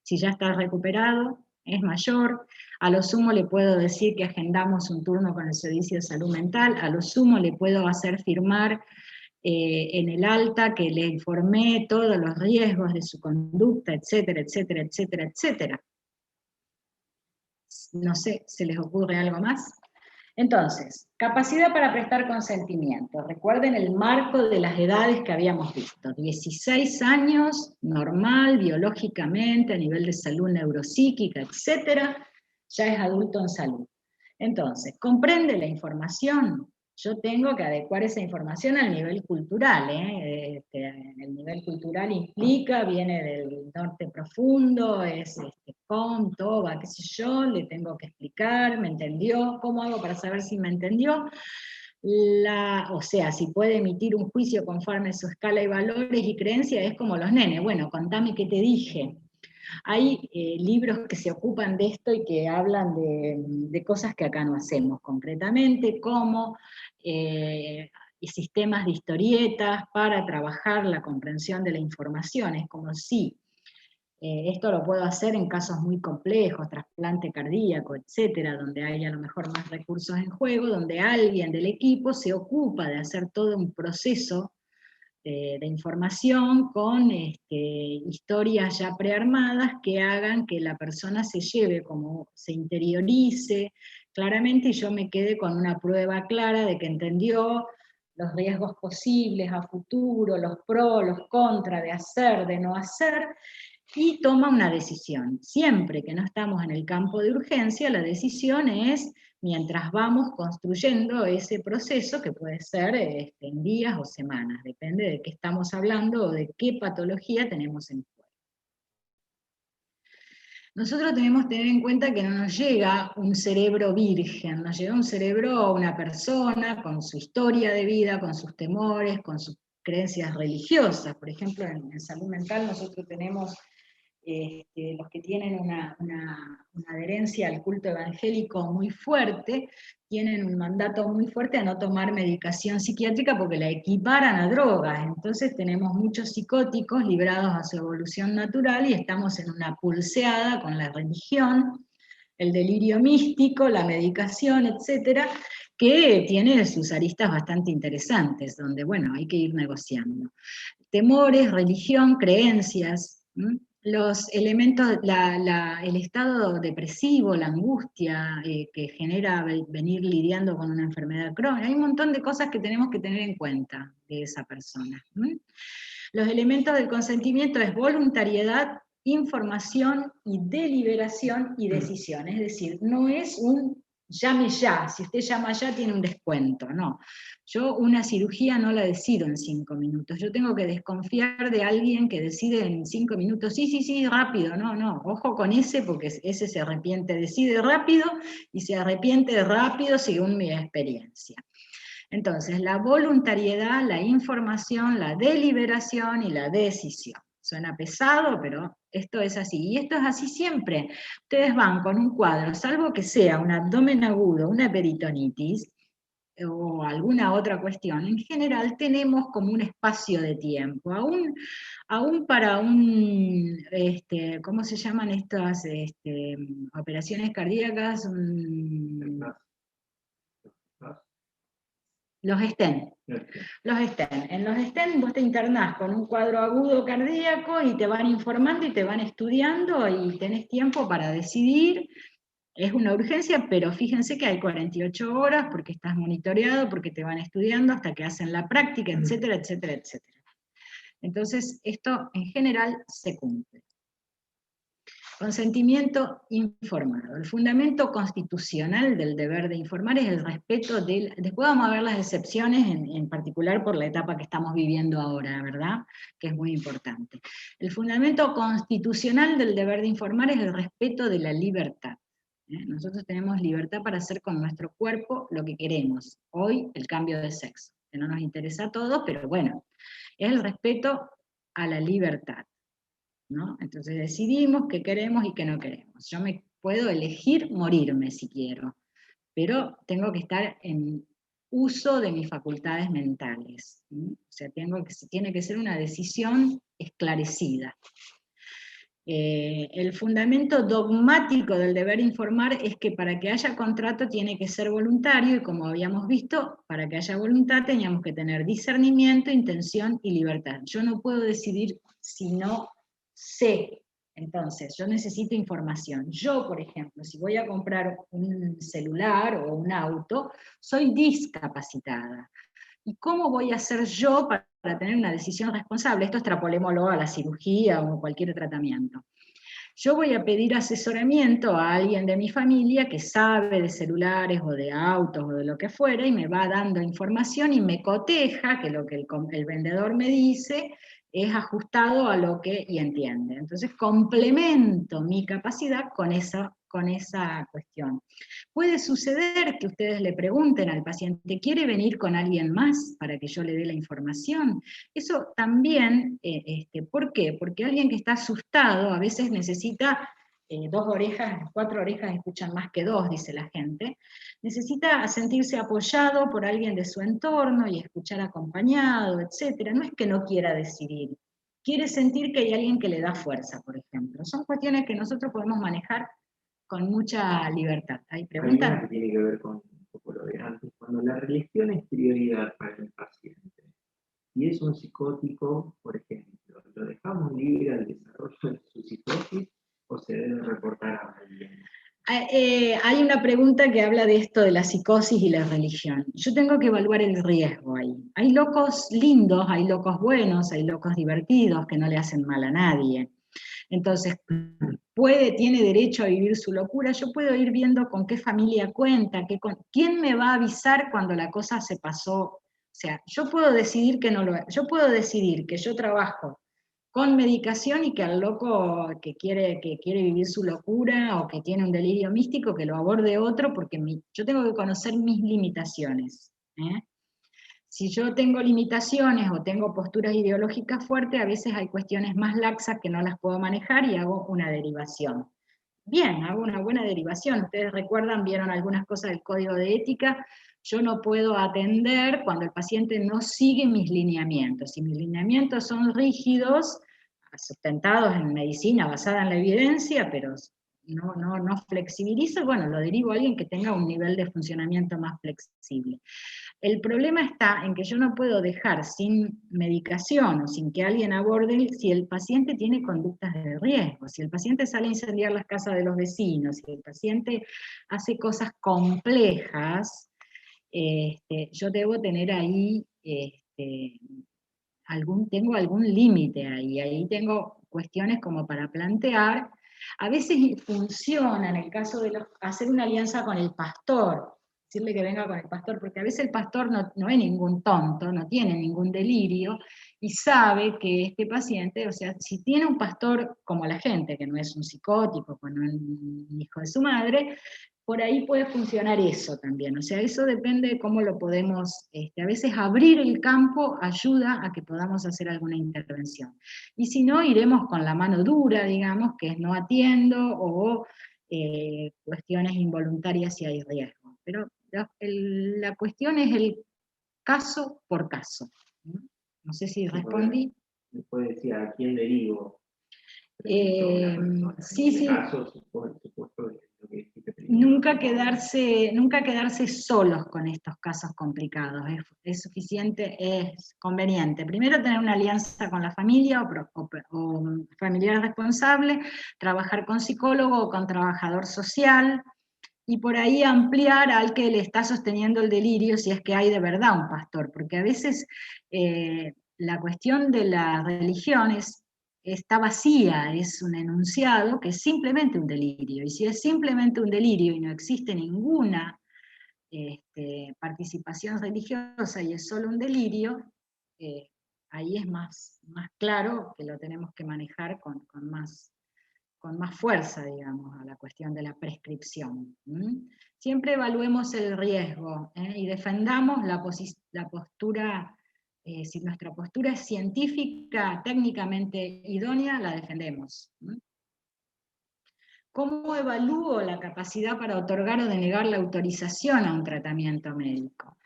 si ya está recuperado, es mayor. A lo sumo le puedo decir que agendamos un turno con el Servicio de Salud Mental, a lo sumo le puedo hacer firmar en el alta que le informé todos los riesgos de su conducta, etcétera, etcétera, etcétera, etcétera. No sé, ¿se les ocurre algo más? Entonces, capacidad para prestar consentimiento. Recuerden el marco de las edades que habíamos visto. 16 años, normal, biológicamente, a nivel de salud neuropsíquica, etcétera, ya es adulto en salud. Entonces, ¿comprende la información? Yo tengo que adecuar esa información al nivel cultural. El nivel cultural implica, viene del norte profundo, es con, toba, qué sé yo, le tengo que explicar, ¿me entendió? ¿Cómo hago para saber si me entendió? O sea, si puede emitir un juicio conforme a su escala y valores y creencias, es como los nenes. Bueno, contame qué te dije. Hay libros que se ocupan de esto y que hablan de cosas que acá no hacemos, concretamente como sistemas de historietas para trabajar la comprensión de la información. Es como si esto lo puedo hacer en casos muy complejos, trasplante cardíaco, etcétera, donde hay a lo mejor más recursos en juego, donde alguien del equipo se ocupa de hacer todo un proceso de información con historias ya prearmadas que hagan que la persona se lleve, como se interiorice claramente, y yo me quede con una prueba clara de que entendió los riesgos posibles a futuro, los pros, los contras de hacer, de no hacer, y toma una decisión. Siempre que no estamos en el campo de urgencia, la decisión es mientras vamos construyendo ese proceso, que puede ser en días o semanas, depende de qué estamos hablando o de qué patología tenemos en juego. Nosotros tenemos que tener en cuenta que no nos llega un cerebro virgen, nos llega un cerebro, una persona con su historia de vida, con sus temores, con sus creencias religiosas. Por ejemplo, en salud mental nosotros tenemos los que tienen una adherencia al culto evangélico muy fuerte, tienen un mandato muy fuerte a no tomar medicación psiquiátrica porque la equiparan a drogas. Entonces tenemos muchos psicóticos librados a su evolución natural y estamos en una pulseada con la religión, el delirio místico, la medicación, etcétera, que tiene sus aristas bastante interesantes, donde, bueno, hay que ir negociando. Temores, religión, creencias, los elementos, el estado depresivo, la angustia que genera venir lidiando con una enfermedad crónica, hay un montón de cosas que tenemos que tener en cuenta de esa persona. Los elementos del consentimiento es voluntariedad, información y deliberación y decisión, es decir, no es un llame ya, si usted llama ya tiene un descuento, no. Yo una cirugía no la decido en 5 minutos, yo tengo que desconfiar de alguien que decide en 5 minutos, sí, sí, sí, rápido, no, no, ojo con ese porque ese se arrepiente, decide rápido y se arrepiente rápido según mi experiencia. Entonces, la voluntariedad, la información, la deliberación y la decisión. Suena pesado, pero esto es así. Y esto es así siempre. Ustedes van con un cuadro, salvo que sea un abdomen agudo, una peritonitis, o alguna otra cuestión, en general tenemos como un espacio de tiempo, aún para ¿cómo se llaman estas operaciones cardíacas? Los stent. Los stent. En los stent vos te internás con un cuadro agudo cardíaco y te van informando y te van estudiando y tenés tiempo para decidir. Es una urgencia, pero fíjense que hay 48 horas porque estás monitoreado, porque te van estudiando hasta que hacen la práctica, etcétera, etcétera, etcétera. Entonces, esto en general se cumple. Consentimiento informado. El fundamento constitucional del deber de informar es el respeto del... Después vamos a ver las excepciones, en particular por la etapa que estamos viviendo ahora, ¿verdad? Que es muy importante. El fundamento constitucional del deber de informar es el respeto de la libertad. Nosotros tenemos libertad para hacer con nuestro cuerpo lo que queremos. Hoy, el cambio de sexo, que no nos interesa a todos, pero bueno, es el respeto a la libertad, ¿no? Entonces decidimos qué queremos y qué no queremos. Yo me puedo elegir morirme si quiero, pero tengo que estar en uso de mis facultades mentales. O sea, tiene que ser una decisión esclarecida. El fundamento dogmático del deber informar es que para que haya contrato tiene que ser voluntario, y como habíamos visto, para que haya voluntad teníamos que tener discernimiento, intención y libertad. Yo no puedo decidir si no sé. Entonces, yo necesito información. Yo, por ejemplo, si voy a comprar un celular o un auto, soy discapacitada. ¿Y cómo voy a hacer yo para tener una decisión responsable? Esto extrapolémoslo a la cirugía o cualquier tratamiento. Yo voy a pedir asesoramiento a alguien de mi familia que sabe de celulares o de autos o de lo que fuera y me va dando información y me coteja que lo que el vendedor me dice es ajustado a lo que y entiende. Entonces complemento mi capacidad con esa cuestión. Puede suceder que ustedes le pregunten al paciente, ¿quiere venir con alguien más para que yo le dé la información? Eso también, ¿por qué? Porque alguien que está asustado a veces necesita 2 orejas, 4 orejas escuchan más que 2, dice la gente, necesita sentirse apoyado por alguien de su entorno y escuchar acompañado, etc. No es que no quiera decidir, quiere sentir que hay alguien que le da fuerza, por ejemplo. Son cuestiones que nosotros podemos manejar con mucha libertad. ¿Hay preguntas? Hay una que tiene que ver con un poco lo de antes. Cuando la religión es prioridad para el paciente, y es un psicótico, por ejemplo, ¿lo dejamos libre al desarrollo de su psicosis o se debe reportar a alguien? Hay una pregunta que habla de esto de la psicosis y la religión. Yo tengo que evaluar el riesgo ahí. Hay locos lindos, hay locos buenos, hay locos divertidos que no le hacen mal a nadie. Entonces, tiene derecho a vivir su locura. Yo puedo ir viendo con qué familia cuenta, quién me va a avisar cuando la cosa se pasó. O sea, yo puedo decidir que no lo, yo puedo decidir que yo trabajo con medicación y que al loco que quiere vivir su locura o que tiene un delirio místico, que lo aborde otro, porque yo tengo que conocer mis limitaciones. Si yo tengo limitaciones o tengo posturas ideológicas fuertes, a veces hay cuestiones más laxas que no las puedo manejar y hago una derivación. Bien, hago una buena derivación. Ustedes recuerdan, vieron algunas cosas del código de ética. Yo no puedo atender cuando el paciente no sigue mis lineamientos. Si mis lineamientos son rígidos, sustentados en medicina, basada en la evidencia, pero no flexibilizo, bueno, lo derivo a alguien que tenga un nivel de funcionamiento más flexible. El problema está en que yo no puedo dejar sin medicación o sin que alguien aborde si el paciente tiene conductas de riesgo, si el paciente sale a incendiar las casas de los vecinos, si el paciente hace cosas complejas, yo debo tener ahí, tengo algún límite ahí tengo cuestiones como para plantear. A veces funciona en el caso de hacer una alianza con el pastor, decirle que venga con el pastor, porque a veces el pastor no es ningún tonto, no tiene ningún delirio, y sabe que este paciente, o sea, si tiene un pastor como la gente, que no es un psicótico, que no es un hijo de su madre, por ahí puede funcionar eso también, o sea, eso depende de cómo lo podemos, a veces abrir el campo ayuda a que podamos hacer alguna intervención. Y si no, iremos con la mano dura, digamos, que es no atiendo, o cuestiones involuntarias si hay riesgo. Pero la cuestión es el caso por caso. No sé si respondí. Después decía, ¿a quién derivo? Sí. Caso, supuesto, Nunca quedarse solos con estos casos complicados. Es suficiente, es conveniente. Primero tener una alianza con la familia o familiar responsable, trabajar con psicólogo o con trabajador social, y por ahí ampliar al que le está sosteniendo el delirio, si es que hay de verdad un pastor, porque a veces la cuestión de la religión está vacía, es un enunciado que es simplemente un delirio, y si es simplemente un delirio y no existe ninguna participación religiosa y es solo un delirio, ahí es más claro que lo tenemos que manejar con más fuerza, digamos, a la cuestión de la prescripción. Siempre evaluemos el riesgo y defendamos la postura, si nuestra postura es científica, técnicamente idónea, la defendemos. ¿Cómo evalúo la capacidad para otorgar o denegar la autorización a un tratamiento médico?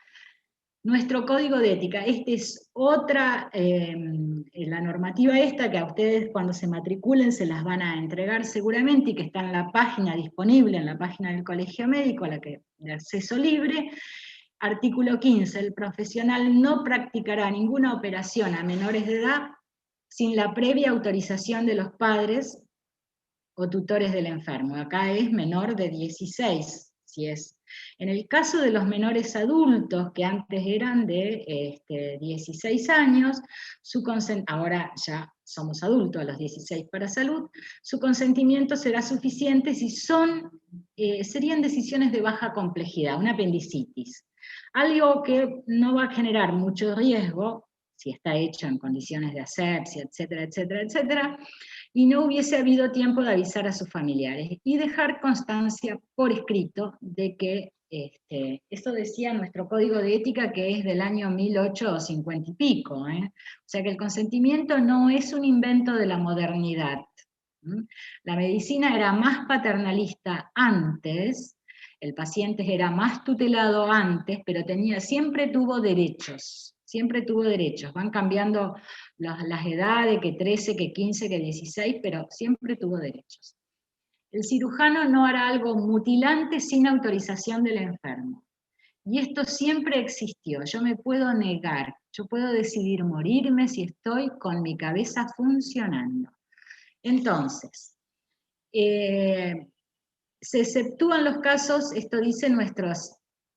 Nuestro código de ética, es otra, la normativa esta que a ustedes cuando se matriculen se las van a entregar seguramente y que está en la página disponible, en la página del Colegio Médico, de acceso libre. Artículo 15, el profesional no practicará ninguna operación a menores de edad sin la previa autorización de los padres o tutores del enfermo. Acá es menor de 16, si es. En el caso de los menores adultos, que antes eran de 16 años, ahora ya somos adultos a los 16 para salud, su consentimiento será suficiente si serían decisiones de baja complejidad, una apendicitis. Algo que no va a generar mucho riesgo, si está hecho en condiciones de asepsia, etcétera, etcétera, etcétera, y no hubiese habido tiempo de avisar a sus familiares, y dejar constancia por escrito de que, esto decía nuestro código de ética, que es del año 1850 y pico, o sea que el consentimiento no es un invento de la modernidad. La medicina era más paternalista antes, el paciente era más tutelado antes, pero siempre tuvo derechos, van cambiando las edades, que 13, que 15, que 16, pero siempre tuvo derechos. El cirujano no hará algo mutilante sin autorización del enfermo. Y esto siempre existió, yo me puedo negar, yo puedo decidir morirme si estoy con mi cabeza funcionando. Entonces, se exceptúan los casos, esto dice nuestro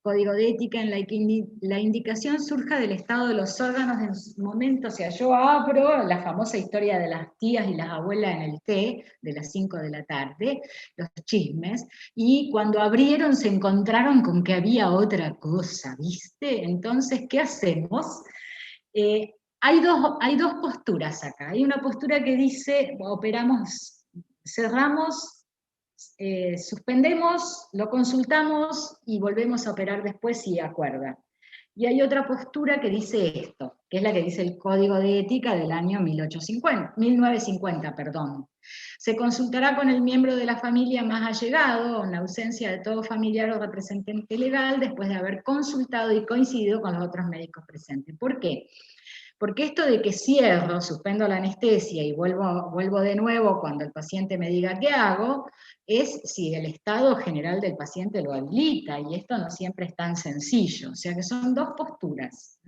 código de ética, en la que la indicación surja del estado de los órganos en su momento. O sea, yo abro la famosa historia de las tías y las abuelas en el té de las 5 de la tarde, los chismes, y cuando abrieron se encontraron con que había otra cosa, ¿viste? Entonces, ¿qué hacemos? hay dos posturas acá. Hay una postura que dice, operamos, cerramos, suspendemos, lo consultamos y volvemos a operar después si acuerda. Y hay otra postura que dice esto, que es la que dice el Código de Ética del año 1950, perdón. Se consultará con el miembro de la familia más allegado, en ausencia de todo familiar o representante legal, después de haber consultado y coincidido con los otros médicos presentes. ¿Por qué? Porque esto de que cierro, suspendo la anestesia y vuelvo de nuevo cuando el paciente me diga qué hago, es si el estado general del paciente lo habilita, y esto no siempre es tan sencillo. O sea que son dos posturas.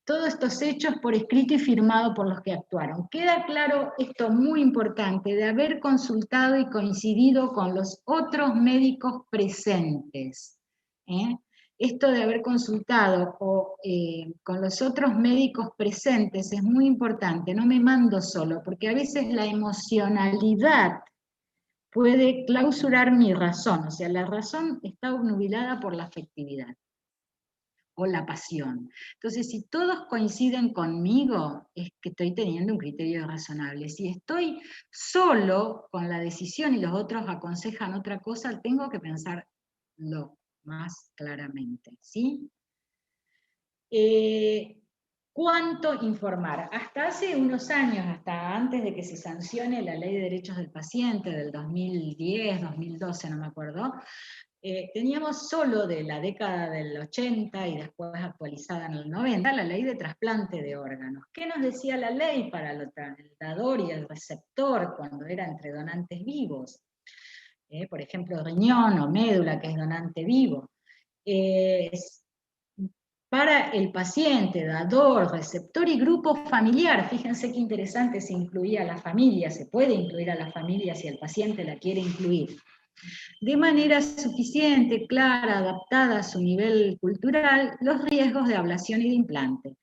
Todos estos hechos por escrito y firmado por los que actuaron. Queda claro esto muy importante, de haber consultado y coincidido con los otros médicos presentes. Esto de haber consultado con los otros médicos presentes es muy importante, no me mando solo, porque a veces la emocionalidad puede clausurar mi razón, o sea, la razón está obnubilada por la afectividad o la pasión. Entonces, si todos coinciden conmigo, es que estoy teniendo un criterio razonable. Si estoy solo con la decisión y los otros aconsejan otra cosa, tengo que pensarlo más claramente, ¿sí? ¿Cuánto informar? Hasta hace unos años, hasta antes de que se sancione la Ley de Derechos del Paciente del 2010, 2012, no me acuerdo, teníamos solo de la década del 80 y después actualizada en el 90, la ley de trasplante de órganos. ¿Qué nos decía la ley para el dador y el receptor cuando era entre donantes vivos? Por ejemplo, riñón o médula, que es donante vivo. Para el paciente, dador, receptor y grupo familiar, fíjense qué interesante, se incluía a la familia, se puede incluir a la familia si el paciente la quiere incluir, de manera suficiente, clara, adaptada a su nivel cultural, los riesgos de ablación y de implante.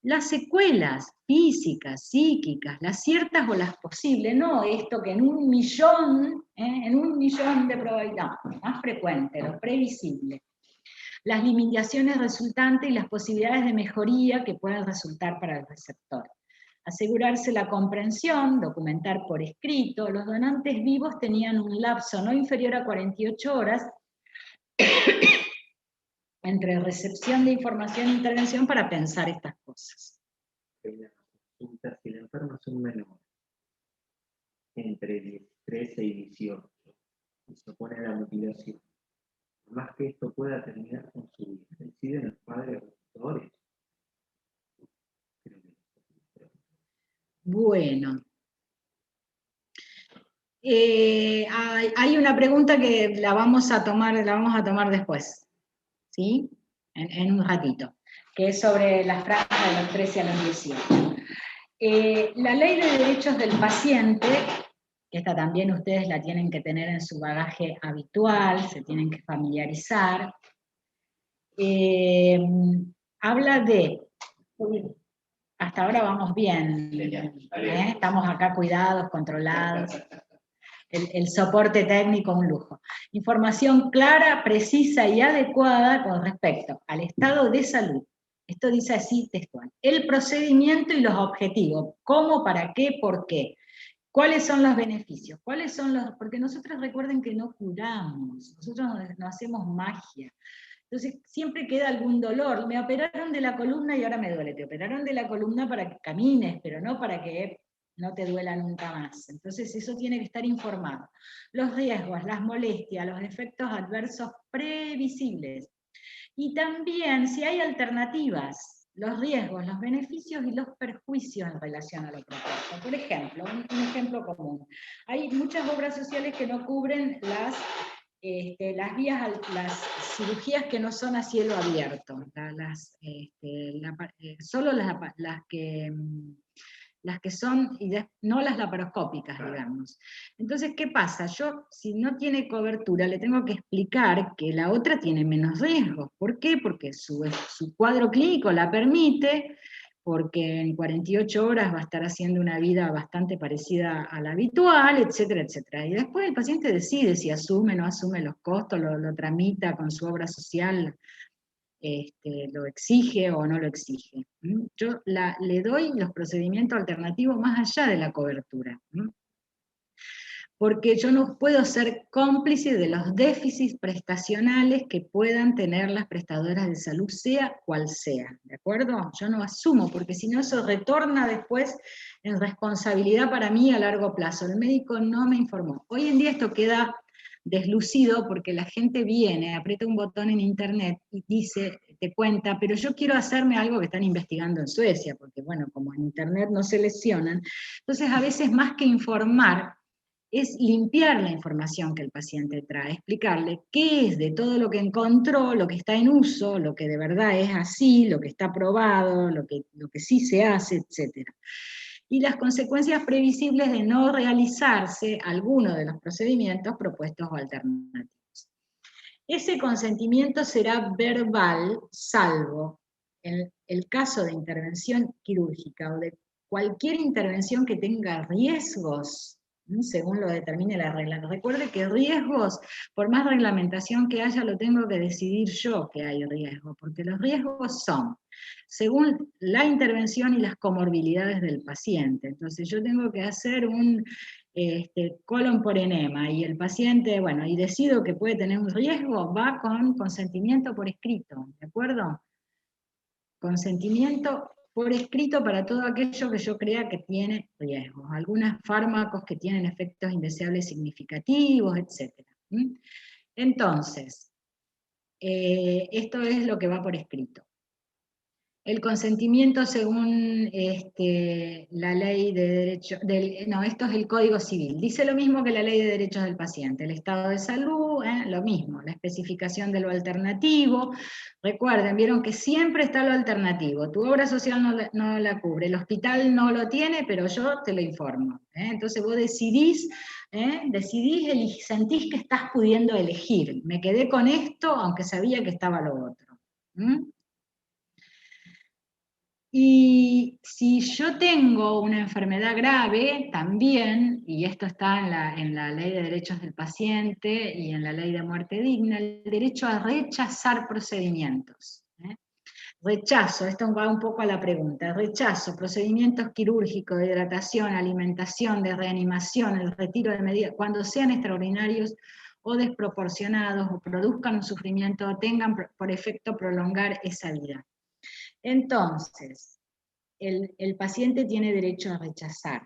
Las secuelas físicas, psíquicas, las ciertas o las posibles, no esto que en un millón de probabilidades, no, más frecuente, lo previsible. Las limitaciones resultantes y las posibilidades de mejoría que pueden resultar para el receptor. Asegurarse la comprensión, documentar por escrito. Los donantes vivos tenían un lapso no inferior a 48 horas entre recepción de información e intervención para pensar estas cosas. Si la enferma es un menor entre 13 y 18 y se opone a la mutilación, más que esto pueda terminar con su vida, deciden los padres tutores. Bueno. Hay una pregunta que la vamos a tomar después, ¿sí? En un ratito, que es sobre las franjas de los 13 a los 18. La ley de derechos del paciente, que esta también ustedes la tienen que tener en su bagaje habitual, se tienen que familiarizar, habla de... Hasta ahora vamos bien, estamos acá cuidados, controlados. El soporte técnico, un lujo. Información clara, precisa y adecuada con respecto al estado de salud. Esto dice así textual. El procedimiento y los objetivos. ¿Cómo, para qué, por qué? ¿Cuáles son los beneficios? ¿Cuáles son los...? Porque nosotros recuerden que no curamos, nosotros no hacemos magia. Entonces siempre queda algún dolor. Me operaron de la columna y ahora me duele. Te operaron de la columna para que camines, pero no para que no te duela nunca más. Entonces eso tiene que estar informado. Los riesgos, las molestias, los efectos adversos previsibles. Y también si hay alternativas, los riesgos, los beneficios y los perjuicios en relación a lo propuesto. Por ejemplo, un ejemplo común. Hay muchas obras sociales que no cubren las cirugías que no son a cielo abierto, solo las que son, no las laparoscópicas, digamos. Entonces, ¿qué pasa? Yo, si no tiene cobertura, le tengo que explicar que la otra tiene menos riesgos. ¿Por qué? Porque su cuadro clínico la permite, porque en 48 horas va a estar haciendo una vida bastante parecida a la habitual, etcétera, etcétera. Y después el paciente decide si asume o no asume los costos, lo tramita con su obra social. lo exige o no lo exige. Yo le doy los procedimientos alternativos más allá de la cobertura. Porque yo no puedo ser cómplice de los déficits prestacionales que puedan tener las prestadoras de salud, sea cual sea, ¿de acuerdo? Yo no asumo, porque si no eso retorna después en responsabilidad para mí a largo plazo. El médico no me informó. Hoy en día esto queda deslucido porque la gente viene, aprieta un botón en internet y dice, te cuenta, pero yo quiero hacerme algo que están investigando en Suecia, porque bueno, como en internet no se lesionan, entonces a veces más que informar, es limpiar la información que el paciente trae, explicarle qué es de todo lo que encontró, lo que está en uso, lo que de verdad es así, lo que está probado, lo que sí se hace, etc. Y las consecuencias previsibles de no realizarse alguno de los procedimientos propuestos o alternativos. Ese consentimiento será verbal, salvo en el caso de intervención quirúrgica o de cualquier intervención que tenga riesgos, según lo determine la regla. Recuerde que riesgos, por más reglamentación que haya, lo tengo que decidir yo que hay riesgo, porque los riesgos son según la intervención y las comorbilidades del paciente. Entonces yo tengo que hacer un colon por enema, y el paciente, bueno, y decido que puede tener un riesgo, va con consentimiento por escrito, ¿de acuerdo? Consentimiento por escrito para todo aquello que yo crea que tiene riesgos, algunos fármacos que tienen efectos indeseables significativos, etc. Entonces, esto es lo que va por escrito. El consentimiento según la ley de derechos, no, esto es el Código Civil, dice lo mismo que la ley de derechos del paciente, el estado de salud, lo mismo, la especificación de lo alternativo. Recuerden, vieron que siempre está lo alternativo, tu obra social no la cubre, el hospital no lo tiene, pero yo te lo informo. Entonces vos decidís, sentís que estás pudiendo elegir, me quedé con esto aunque sabía que estaba lo otro. Y si yo tengo una enfermedad grave, también, y esto está en la Ley de Derechos del Paciente y en la Ley de Muerte Digna, el derecho a rechazar procedimientos. Rechazo, esto va un poco a la pregunta, rechazo procedimientos quirúrgicos, de hidratación, alimentación, de reanimación, el retiro de medidas, cuando sean extraordinarios o desproporcionados, o produzcan un sufrimiento, o tengan por efecto prolongar esa vida. Entonces, el paciente tiene derecho a rechazar.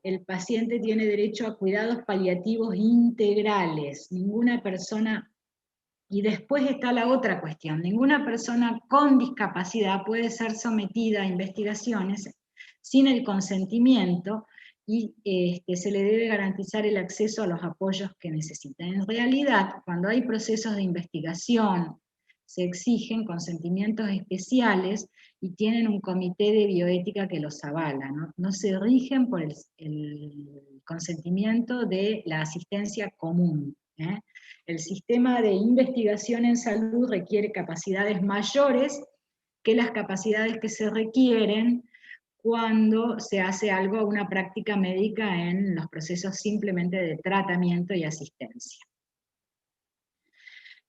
El paciente tiene derecho a cuidados paliativos integrales. Ninguna persona, y después está la otra cuestión, ninguna persona con discapacidad puede ser sometida a investigaciones sin el consentimiento, y se le debe garantizar el acceso a los apoyos que necesita. En realidad, cuando hay procesos de investigación, se exigen consentimientos especiales y tienen un comité de bioética que los avala, no se rigen por el consentimiento de la asistencia común. El sistema de investigación en salud requiere capacidades mayores que las capacidades que se requieren cuando se hace algo, una práctica médica en los procesos simplemente de tratamiento y asistencia.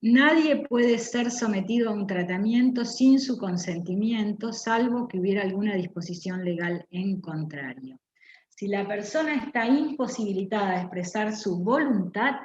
Nadie puede ser sometido a un tratamiento sin su consentimiento, salvo que hubiera alguna disposición legal en contrario. Si la persona está imposibilitada de expresar su voluntad,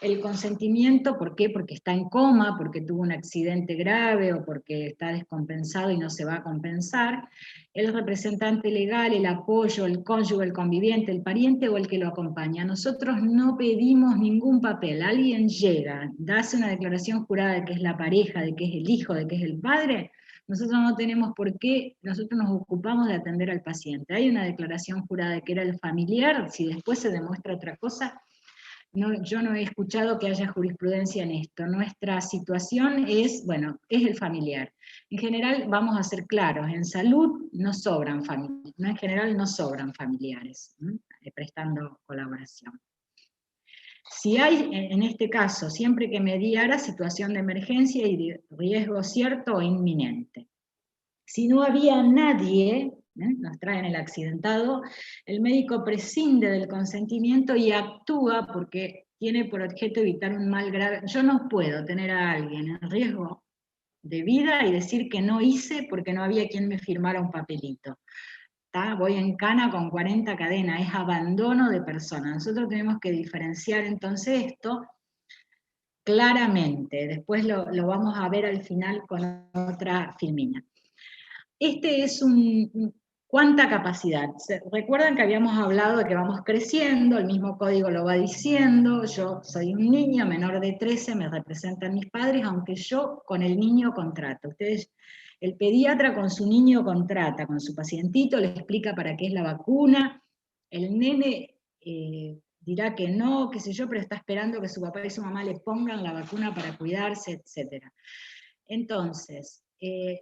el consentimiento, ¿por qué? Porque está en coma, porque tuvo un accidente grave o porque está descompensado y no se va a compensar, el representante legal, el apoyo, el cónyuge, el conviviente, el pariente o el que lo acompaña. Nosotros no pedimos ningún papel. Alguien llega, hace una declaración jurada de que es la pareja, de que es el hijo, de que es el padre. Nosotros no tenemos por qué, nosotros nos ocupamos de atender al paciente. Hay una declaración jurada de que era el familiar, si después se demuestra otra cosa, no, yo no he escuchado que haya jurisprudencia en esto. Nuestra situación es, bueno, es el familiar. En general, vamos a ser claros, en salud no sobran familiares, en general no sobran familiares, prestando colaboración. Si hay, en este caso, siempre que mediara situación de emergencia y de riesgo cierto o inminente. Si no había nadie, nos traen el accidentado, el médico prescinde del consentimiento y actúa porque tiene por objeto evitar un mal grave. Yo no puedo tener a alguien en riesgo de vida y decir que no hice porque no había quien me firmara un papelito. Voy en cana con 40 cadenas, es abandono de persona. Nosotros tenemos que diferenciar entonces esto claramente. Después lo vamos a ver al final con otra filmina. Este es ¿cuánta capacidad? Recuerdan que habíamos hablado de que vamos creciendo, el mismo código lo va diciendo, yo soy un niño menor de 13, me representan mis padres, aunque yo con el niño contrato. Ustedes, el pediatra con su niño contrata, con su pacientito, le explica para qué es la vacuna, el nene dirá que no, qué sé yo, pero está esperando que su papá y su mamá le pongan la vacuna para cuidarse, etc. Entonces,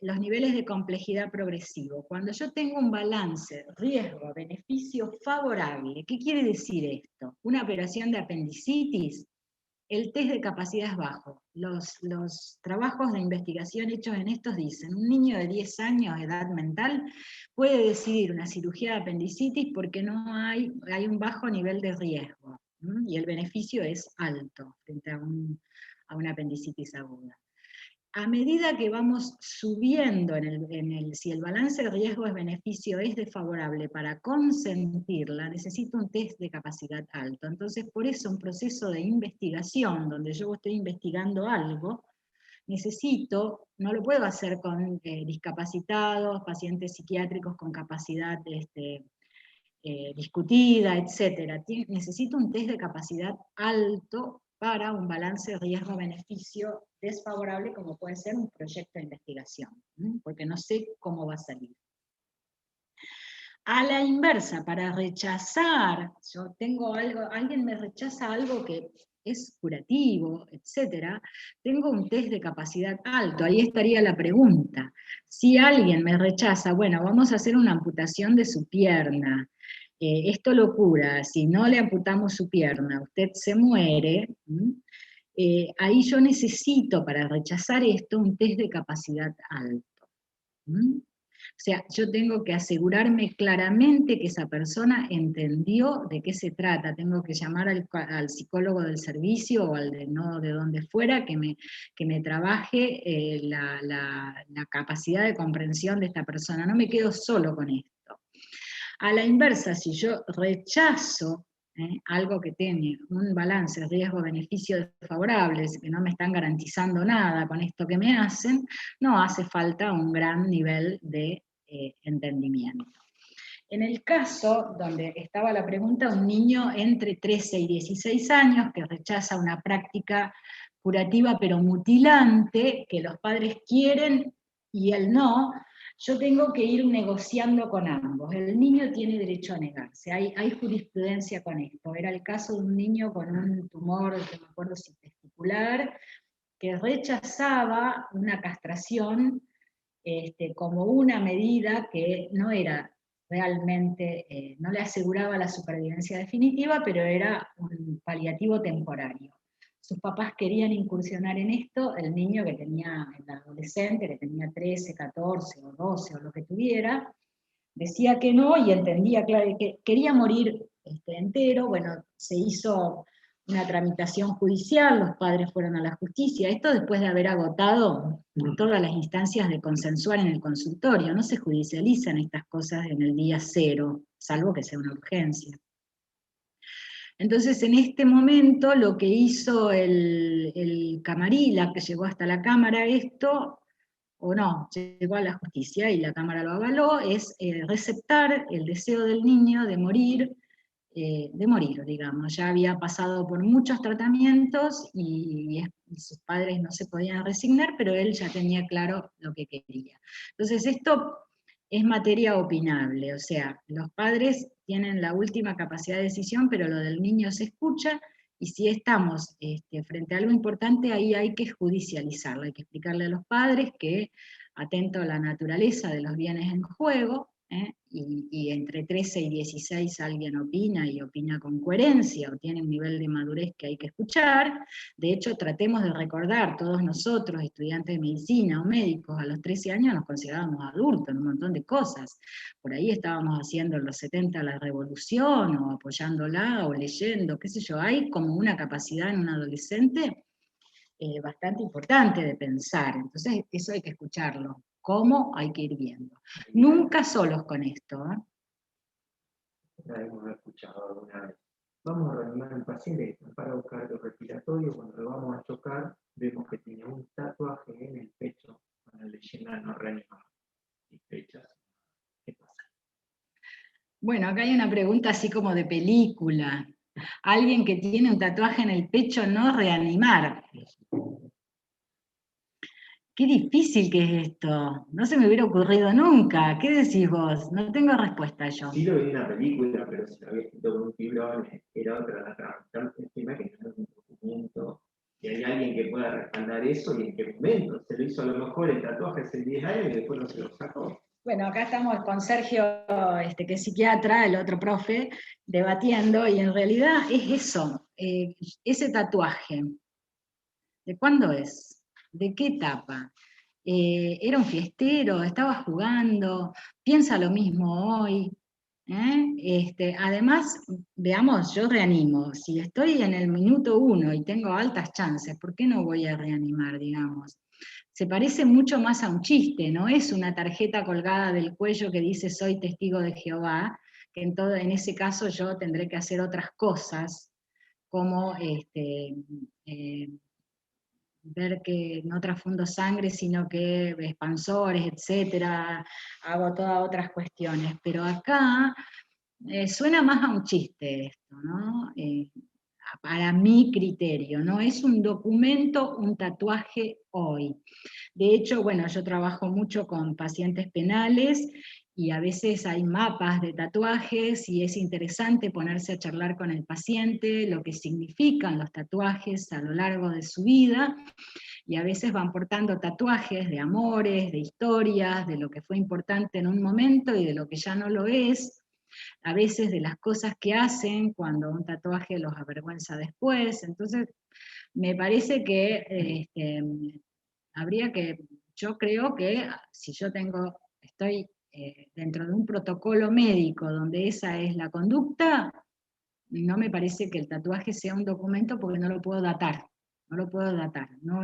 los niveles de complejidad progresivo. Cuando yo tengo un balance riesgo-beneficio favorable, ¿qué quiere decir esto? Una operación de apendicitis, el test de capacidad es bajo. Los trabajos de investigación hechos en estos dicen, un niño de 10 años de edad mental puede decidir una cirugía de apendicitis porque no hay un bajo nivel de riesgo, y el beneficio es alto frente a una apendicitis aguda. A medida que vamos subiendo si el balance de riesgo es beneficio es desfavorable para consentirla, necesito un test de capacidad alto. Entonces, por eso un proceso de investigación, donde yo estoy investigando algo, no lo puedo hacer con discapacitados, pacientes psiquiátricos con capacidad discutida, etc. Necesito un test de capacidad alto para un balance riesgo-beneficio desfavorable, como puede ser un proyecto de investigación, porque no sé cómo va a salir. A la inversa, para rechazar, yo tengo algo, alguien me rechaza algo que es curativo, etc., tengo un test de capacidad alto, ahí estaría la pregunta. Si alguien me rechaza, bueno, vamos a hacer una amputación de su pierna, esto lo cura, si no le amputamos su pierna, usted se muere, ahí yo necesito para rechazar esto un test de capacidad alto. O sea, yo tengo que asegurarme claramente que esa persona entendió de qué se trata, tengo que llamar al psicólogo del servicio o al de donde fuera que me trabaje la capacidad de comprensión de esta persona, no me quedo solo con esto. A la inversa, si yo rechazo algo que tiene un balance riesgo-beneficio desfavorables, que no me están garantizando nada con esto que me hacen, no hace falta un gran nivel de entendimiento. En el caso donde estaba la pregunta, un niño entre 13 y 16 años que rechaza una práctica curativa pero mutilante, que los padres quieren y él no, yo tengo que ir negociando con ambos. El niño tiene derecho a negarse, hay jurisprudencia con esto. Era el caso de un niño con un tumor, no me acuerdo si testicular, que rechazaba una castración como una medida que no era realmente, no le aseguraba la supervivencia definitiva, pero era un paliativo temporario. Sus papás querían incursionar en esto, el niño que tenía, el adolescente que tenía 13, 14 o 12 o lo que tuviera, decía que no y entendía, claro, que quería morir entero. Bueno, se hizo una tramitación judicial, los padres fueron a la justicia, esto después de haber agotado todas las instancias de consensuar en el consultorio, no se judicializan estas cosas en el día cero, salvo que sea una urgencia. Entonces, en este momento, lo que hizo el Camarilla, que llegó hasta la Cámara esto, o no, llegó a la justicia y la Cámara lo avaló, es receptar el deseo del niño de morir, digamos. Ya había pasado por muchos tratamientos y sus padres no se podían resignar, pero él ya tenía claro lo que quería. Entonces esto es materia opinable, o sea, los padres tienen la última capacidad de decisión, pero lo del niño se escucha, y si estamos frente a algo importante, ahí hay que judicializarlo, hay que explicarle a los padres que, atento a la naturaleza de los bienes en juego, y entre 13 y 16 alguien opina y opina con coherencia o tiene un nivel de madurez que hay que escuchar. De hecho, tratemos de recordar, todos nosotros, estudiantes de medicina o médicos, a los 13 años nos considerábamos adultos en un montón de cosas. Por ahí estábamos haciendo en los 70 la revolución o apoyándola o leyendo, qué sé yo. Hay como una capacidad en un adolescente bastante importante de pensar. Entonces, eso hay que escucharlo. ¿Cómo? Hay que ir viendo. Nunca solos con esto. La hemos escuchado alguna vez. Vamos a reanimar al paciente para buscar el respiratorio. Cuando lo vamos a chocar, vemos que tiene un tatuaje en el pecho con la leyenda no reanimar. Y fechas. ¿Qué pasa? Bueno, acá hay una pregunta así como de película. Alguien que tiene un tatuaje en el pecho, no reanimar. Qué difícil que es esto. No se me hubiera ocurrido nunca. ¿Qué decís vos? No tengo respuesta yo. Sí lo vi en una película, pero si lo había escrito con un tiburón, era otra la trama. Encima que no es un documento. Y hay alguien que pueda respaldar eso y en qué momento. Se lo hizo a lo mejor el tatuaje hace 10 años y después no se lo sacó. Bueno, acá estamos con Sergio, que es psiquiatra, el otro profe, debatiendo, y en realidad es eso, ese tatuaje. ¿De cuándo es? ¿De qué etapa? ¿Era un fiestero? ¿Estaba jugando? ¿Piensa lo mismo hoy? Además, veamos, yo reanimo. Si estoy en el minuto 1 y tengo altas chances, ¿por qué no voy a reanimar, digamos? Se parece mucho más a un chiste, no es una tarjeta colgada del cuello que dice soy testigo de Jehová, que en ese caso yo tendré que hacer otras cosas, como ver que no transfundo sangre, sino que expansores, etcétera, hago todas otras cuestiones. Pero acá suena más a un chiste esto, ¿no? Para mi criterio, no es un documento, un tatuaje hoy. De hecho, bueno, yo trabajo mucho con pacientes penales y a veces hay mapas de tatuajes y es interesante ponerse a charlar con el paciente, lo que significan los tatuajes a lo largo de su vida, y a veces van portando tatuajes de amores, de historias, de lo que fue importante en un momento y de lo que ya no lo es, a veces de las cosas que hacen cuando un tatuaje los avergüenza después. Entonces, me parece que habría que, yo creo que si yo estoy dentro de un protocolo médico donde esa es la conducta, no me parece que el tatuaje sea un documento porque no lo puedo datar, no lo puedo datar. No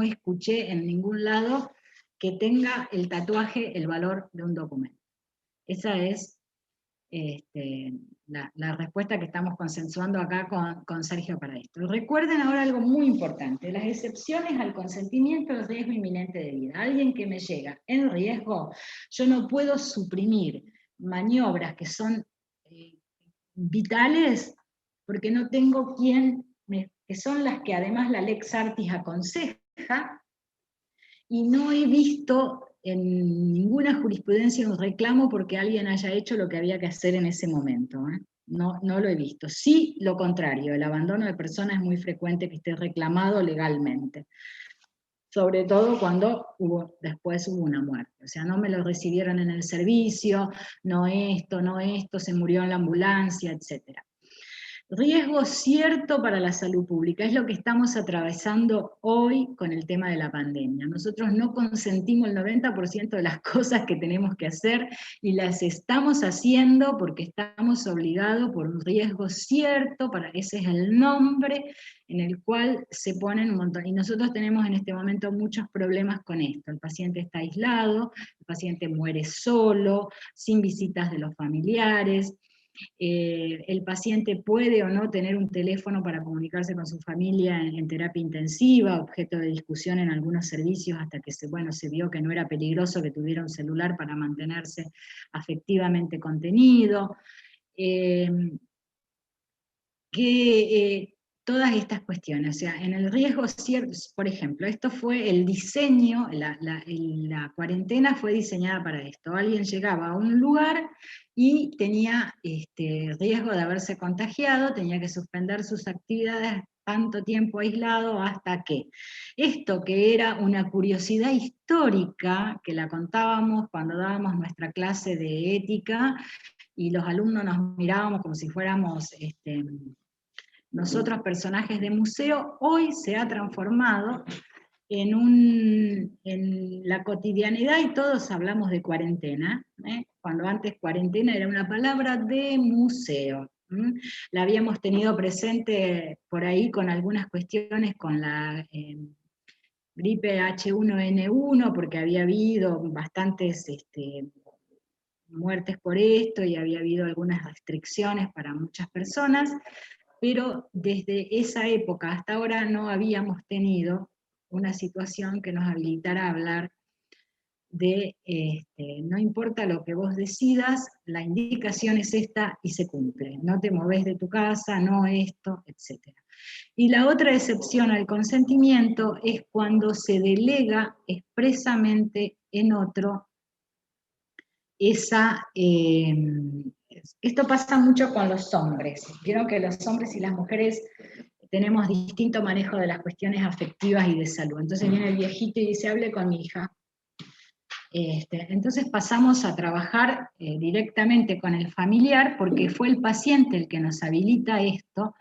escuché en ningún lado que tenga el tatuaje el valor de un documento. Esa es la respuesta que estamos consensuando acá con Sergio para esto. Recuerden ahora algo muy importante, las excepciones al consentimiento del riesgo inminente de vida. Alguien que me llega en riesgo, yo no puedo suprimir maniobras que son vitales porque no tengo que son las que además la Lex Artis aconseja, y no he visto en ninguna jurisprudencia un reclamo porque alguien haya hecho lo que había que hacer en ese momento. No lo he visto. Sí, lo contrario, el abandono de personas es muy frecuente que esté reclamado legalmente. Sobre todo cuando después hubo una muerte. O sea, no me lo recibieron en el servicio, no esto, se murió en la ambulancia, etc. Riesgo cierto para la salud pública, es lo que estamos atravesando hoy con el tema de la pandemia. Nosotros no consentimos el 90% de las cosas que tenemos que hacer y las estamos haciendo porque estamos obligados por un riesgo cierto, ese es el nombre en el cual se ponen un montón. Y nosotros tenemos en este momento muchos problemas con esto. El paciente está aislado, el paciente muere solo, sin visitas de los familiares. El paciente puede o no tener un teléfono para comunicarse con su familia en terapia intensiva, objeto de discusión en algunos servicios hasta que se vio que no era peligroso que tuviera un celular para mantenerse afectivamente contenido. Todas estas cuestiones, o sea, en el riesgo cierto, por ejemplo, esto fue el diseño, la cuarentena fue diseñada para esto. Alguien llegaba a un lugar y tenía riesgo de haberse contagiado, tenía que suspender sus actividades tanto tiempo aislado hasta que esto, que era una curiosidad histórica, que la contábamos cuando dábamos nuestra clase de ética, y los alumnos nos mirábamos como si fuéramos nosotros personajes de museo, hoy se ha transformado en la cotidianidad y todos hablamos de cuarentena, cuando antes cuarentena era una palabra de museo. La habíamos tenido presente por ahí con algunas cuestiones con la gripe H1N1, porque había habido bastantes muertes por esto y había habido algunas restricciones para muchas personas, pero desde esa época hasta ahora no habíamos tenido una situación que nos habilitara a hablar de no importa lo que vos decidas, la indicación es esta y se cumple. No te movés de tu casa, no esto, etc. Y la otra excepción al consentimiento es cuando se delega expresamente en otro esa... esto pasa mucho con los hombres. Vieron que los hombres y las mujeres tenemos distinto manejo de las cuestiones afectivas y de salud. Entonces viene el viejito y dice, hable con mi hija. Entonces pasamos a trabajar directamente con el familiar porque fue el paciente el que nos habilita esto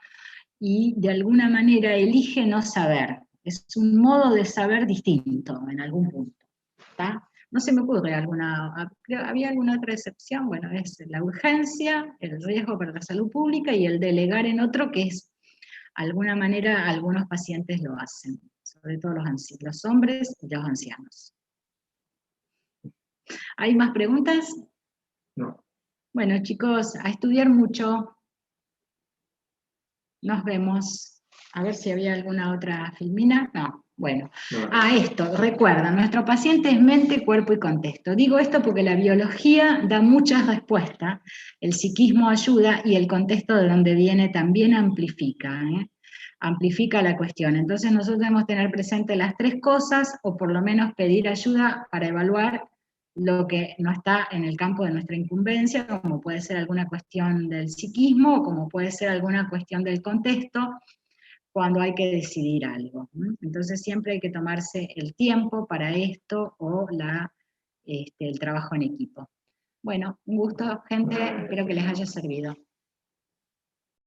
y de alguna manera elige no saber. Es un modo de saber distinto en algún punto. ¿Está? No se me ocurre ¿había alguna otra excepción? Bueno, es la urgencia, el riesgo para la salud pública y el delegar en otro, que es, de alguna manera, algunos pacientes lo hacen, sobre todo los hombres y los ancianos. ¿Hay más preguntas? No. Bueno, chicos, a estudiar mucho. Nos vemos. A ver si había alguna otra filmina. No, bueno. No. Esto, recuerda, nuestro paciente es mente, cuerpo y contexto. Digo esto porque la biología da muchas respuestas, el psiquismo ayuda y el contexto de donde viene también amplifica, amplifica la cuestión. Entonces nosotros debemos tener presente las tres cosas, o por lo menos pedir ayuda para evaluar lo que no está en el campo de nuestra incumbencia, como puede ser alguna cuestión del psiquismo, o como puede ser alguna cuestión del contexto, cuando hay que decidir algo. Entonces siempre hay que tomarse el tiempo para esto, o el trabajo en equipo. Bueno, un gusto, gente, espero que les haya servido.